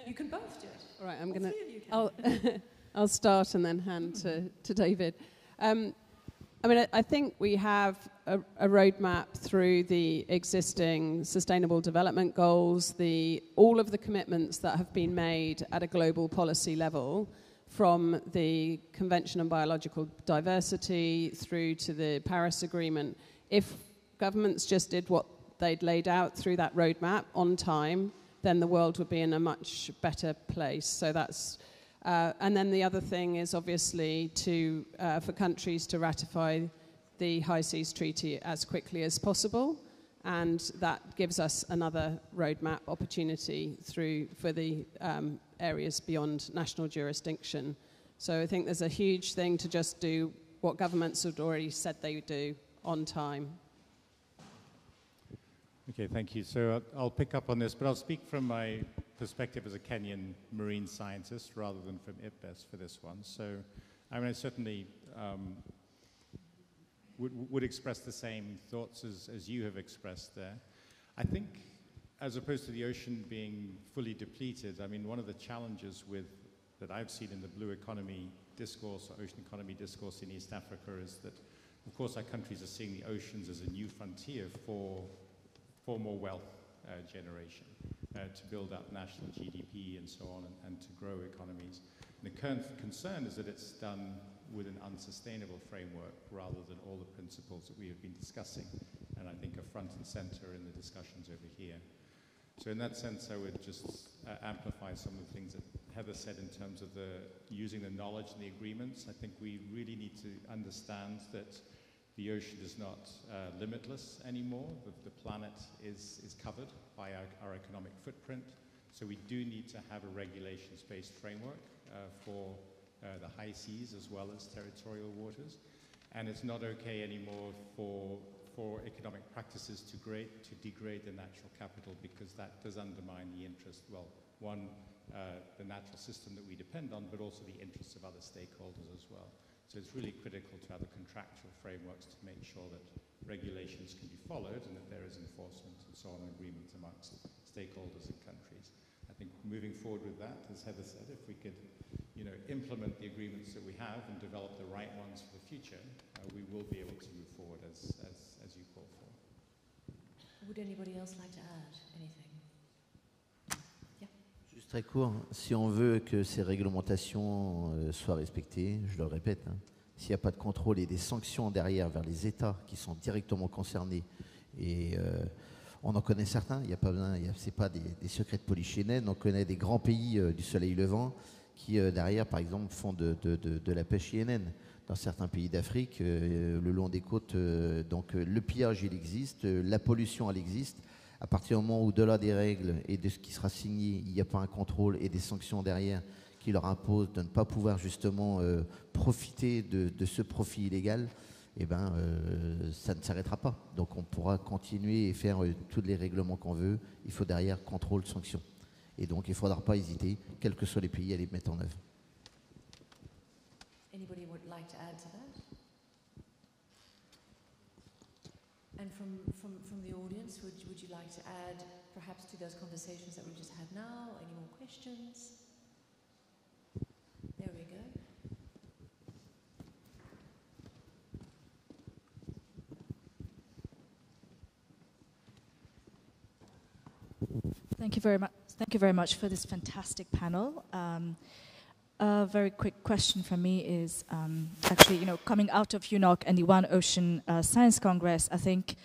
You can both do it. All right, I'm going to. I'll start and then hand to David. I mean, I think we have a roadmap through the existing Sustainable Development Goals, all of the commitments that have been made at a global policy level, from the Convention on Biological Diversity through to the Paris Agreement. If governments just did what they'd laid out through that roadmap on time, then the world would be in a much better place. So that's, and then the other thing is obviously for countries to ratify the High Seas Treaty as quickly as possible, and that gives us another roadmap opportunity for the areas beyond national jurisdiction. So I think there's a huge thing to just do what governments had already said they would do on time. Okay, thank you. So I'll pick up on this, but I'll speak from my perspective as a Kenyan marine scientist rather than from IPBES for this one. So I mean, I certainly would express the same thoughts as you have expressed there. I think as opposed to the ocean being fully depleted, I mean, one of the challenges that I've seen in the blue economy discourse or ocean economy discourse in East Africa is that, of course, our countries are seeing the oceans as a new frontier for more wealth generation, to build up national GDP and so on, and to grow economies. And the current concern is that it's done with an unsustainable framework rather than all the principles that we have been discussing, and I think are front and center in the discussions over here. So in that sense, I would just amplify some of the things that Heather said in terms of using the knowledge and the agreements. I think we really need to understand that the ocean is not limitless anymore. The planet is covered by our economic footprint. So we do need to have a regulations-based framework for the high seas as well as territorial waters. And it's not okay anymore for economic practices to degrade the natural capital, because that does undermine the interest, well, one, the natural system that we depend on, but also the interests of other stakeholders as well. So it's really critical to have the contractual frameworks to make sure that regulations can be followed and that there is enforcement and so on, agreement amongst stakeholders and countries. I think moving forward with that, as Heather said, if we could implement the agreements that we have and develop the right ones for the future, we will be able to move forward as you call for. Would anybody else like to add anything? Juste très court, si on veut que ces réglementations soient respectées, je le répète, s'il n'y a pas de contrôle et des sanctions derrière vers les États qui sont directement concernés, et on en connaît certains, il n'y a pas besoin, c'est pas des secrets de polichinelle, on connaît des grands pays du soleil levant qui derrière, par exemple, font de la pêche INN. Dans certains pays d'Afrique, le long des côtes, donc le pillage, il existe, la pollution, elle existe. À partir du moment où, au-delà des règles et de ce qui sera signé, il n'y a pas un contrôle et des sanctions derrière qui leur imposent de ne pas pouvoir justement profiter de ce profit illégal, eh ben, ça ne s'arrêtera pas. Donc on pourra continuer et faire tous les règlements qu'on veut. Il faut derrière contrôle, sanction. Et donc il ne faudra pas hésiter, quels que soient les pays, à les mettre en œuvre. Anybody would like to add to that? And from the audience, would you like to add perhaps to those conversations that we just had now? Any more questions? There we go. Thank you very much. Thank you very much for this fantastic panel. A very quick question from me is actually, coming out of UNOC and the One Ocean Science Congress, I think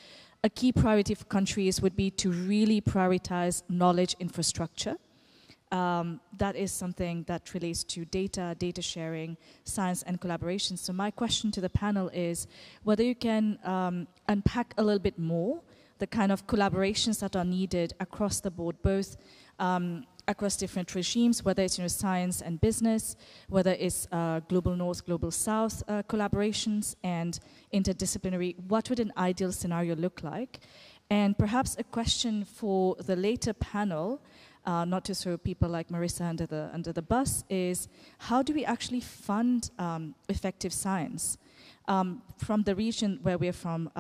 a key priority for countries would be to really prioritize knowledge infrastructure. That is something that relates to data sharing, science and collaboration. So my question to the panel is whether you can unpack a little bit more the kind of collaborations that are needed across the board, both across different regimes, whether it's science and business, whether it's global north, global south collaborations and interdisciplinary. What would an ideal scenario look like? And perhaps a question for the later panel, not to throw people like Marissa under the bus, is how do we actually fund effective science? From the region where we're from,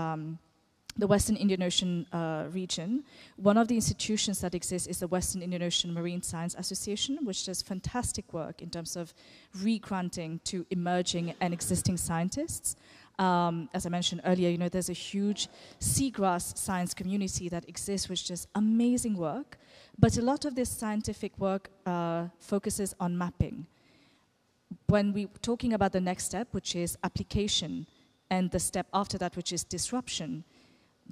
the Western Indian Ocean region, one of the institutions that exists is the Western Indian Ocean Marine Science Association, which does fantastic work in terms of re-granting to emerging and existing scientists. As I mentioned earlier, there's a huge seagrass science community that exists, which does amazing work. But a lot of this scientific work focuses on mapping. When we're talking about the next step, which is application, and the step after that, which is disruption,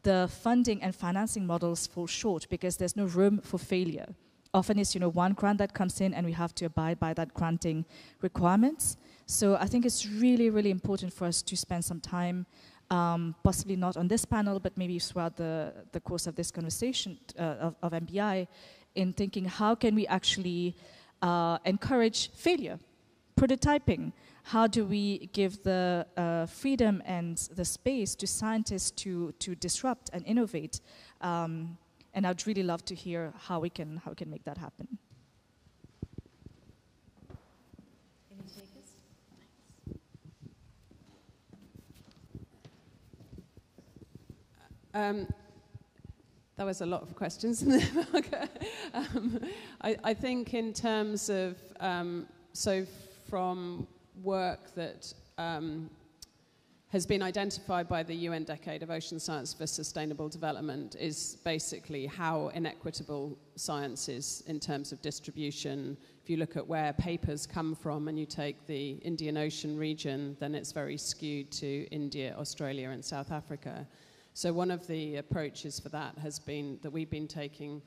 the funding and financing models fall short because there's no room for failure. Often it's one grant that comes in and we have to abide by that granting requirements. So I think it's really, really important for us to spend some time, possibly not on this panel, but maybe throughout the course of this conversation of MBI, in thinking how can we actually encourage failure, prototyping. How do we give the freedom and the space to scientists to disrupt and innovate? And I'd really love to hear how we can make that happen. Any takers? That was a lot of questions in there. I think in terms of, so from work that has been identified by the UN Decade of Ocean Science for Sustainable Development is basically how inequitable science is in terms of distribution. If you look at where papers come from and you take the Indian Ocean region, then it's very skewed to India, Australia, and South Africa. So one of the approaches for that has been that we've been taking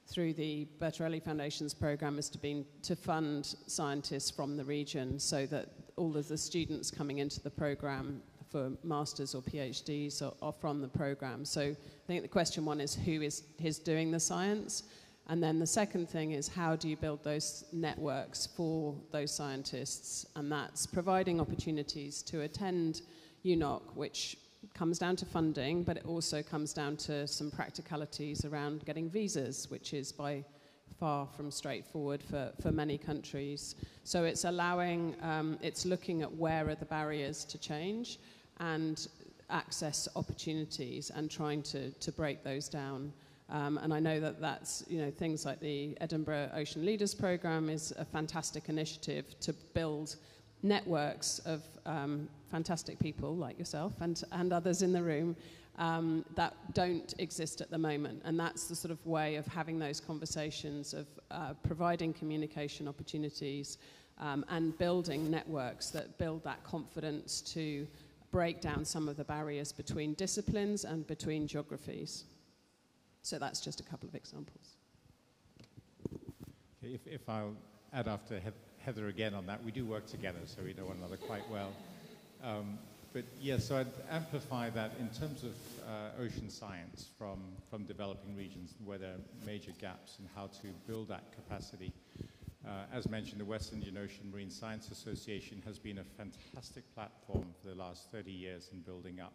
through the Bertarelli Foundation's program is to fund scientists from the region so that all of the students coming into the program for masters or PhDs are from the program. So I think the question one is who is doing the science? And then the second thing is how do you build those networks for those scientists? And that's providing opportunities to attend UNOC, which comes down to funding, but it also comes down to some practicalities around getting visas, which is by far from straightforward for many countries. So it's allowing, it's looking at where are the barriers to change and access opportunities and trying to break those down. And I know that's, things like the Edinburgh Ocean Leaders Programme is a fantastic initiative to build networks of fantastic people like yourself and others in the room that don't exist at the moment. And that's the sort of way of having those conversations of providing communication opportunities and building networks that build that confidence to break down some of the barriers between disciplines and between geographies. So that's just a couple of examples. Okay, if I'll add after Heather again on that, we do work together, so we know one another quite well. But yeah, so I'd amplify that in terms of ocean science from developing regions where there are major gaps in how to build that capacity. As mentioned, the West Indian Ocean Marine Science Association has been a fantastic platform for the last 30 years in building up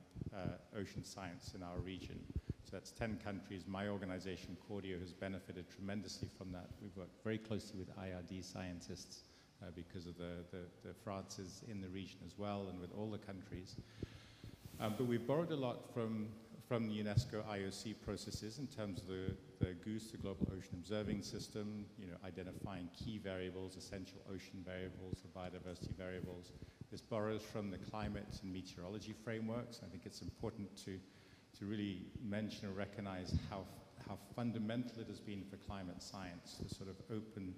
ocean science in our region. So that's 10 countries. My organization, Cordio, has benefited tremendously from that. We've worked very closely with IRD scientists because of the France is in the region as well, and with all the countries. But we've borrowed a lot from the UNESCO IOC processes in terms of the GOOS, the Global Ocean Observing System, identifying key variables, essential ocean variables, the biodiversity variables. This borrows from the climate and meteorology frameworks. I think it's important to really mention or recognize how fundamental it has been for climate science, the sort of open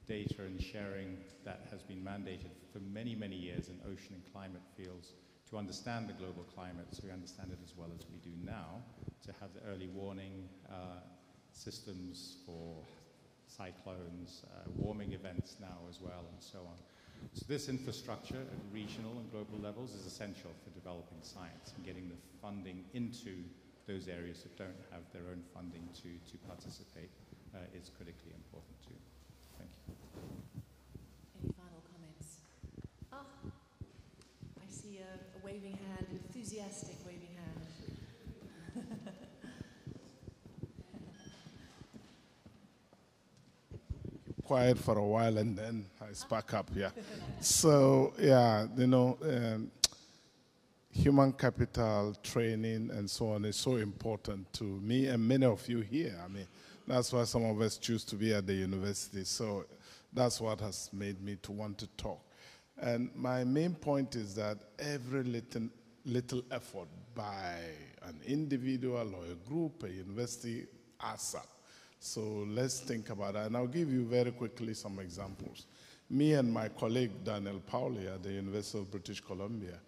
data and sharing that has been mandated for many, many years in ocean and climate fields to understand the global climate, so we understand it as well as we do now, to have the early warning systems for cyclones, warming events now as well, and so on. So this infrastructure at regional and global levels is essential for developing science and getting the funding into those areas that don't have their own funding to participate is critically important too. Thank you. Any final comments? I see a waving hand, enthusiastic waving hand. Quiet for a while and then I spark up, yeah. So, yeah, human capital training and so on is so important to me and many of you here. I mean, that's why some of us choose to be at the university. So that's what has made me to want to talk. And my main point is that every little effort by an individual or a group, a university, adds up. So let's think about that. And I'll give you very quickly some examples. Me and my colleague, Daniel Pauli at the University of British Columbia,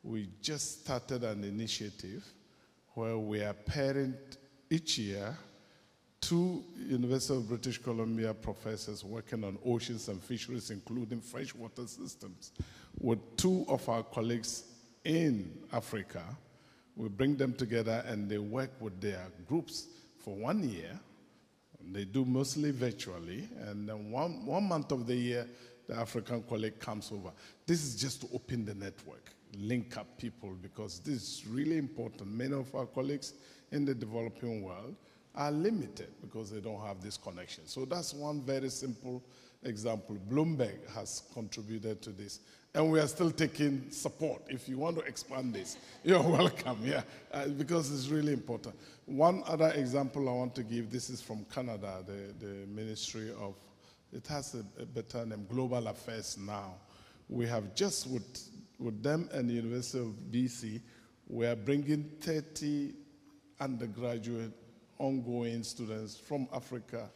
we just started an initiative where we are pairing each year 2 University of British Columbia professors working on oceans and fisheries, including freshwater systems, with 2 of our colleagues in Africa. We bring them together and they work with their groups for 1 year. They do mostly virtually, and then one month of the year, the African colleague comes over. This is just to open the network, link up people, because this is really important. Many of our colleagues in the developing world are limited because they don't have this connection. So that's one very simple example. Bloomberg has contributed to this, and we are still taking support. If you want to expand this, you're welcome, yeah, because it's really important. One other example I want to give, this is from Canada, the Ministry of, it has a better name, Global Affairs Now. We have just with them and the University of BC, we are bringing 30 undergraduate ongoing students from Africa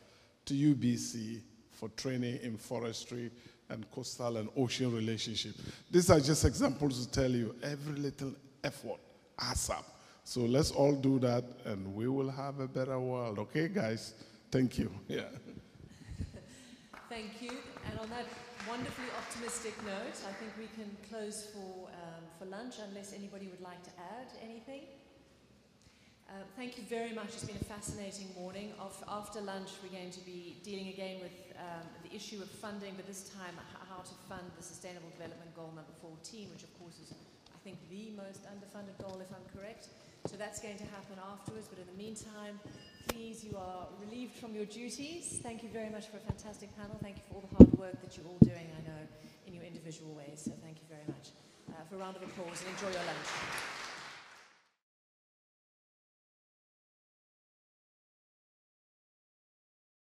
to UBC for training in forestry and coastal and ocean relationship. These are just examples to tell you every little effort adds up. So let's all do that and we will have a better world. Okay, guys? Thank you. Yeah. Thank you. And on that wonderfully optimistic note, I think we can close for lunch unless anybody would like to add anything. Thank you very much. It's been a fascinating morning. After lunch, we're going to be dealing again with the issue of funding, but this time how to fund the Sustainable Development Goal number 14, which of course is, I think, the most underfunded goal, if I'm correct. So that's going to happen afterwards, but in the meantime, please, you are relieved from your duties. Thank you very much for a fantastic panel. Thank you for all the hard work that you're all doing, I know, in your individual ways. So thank you very much. For a round of applause and enjoy your lunch.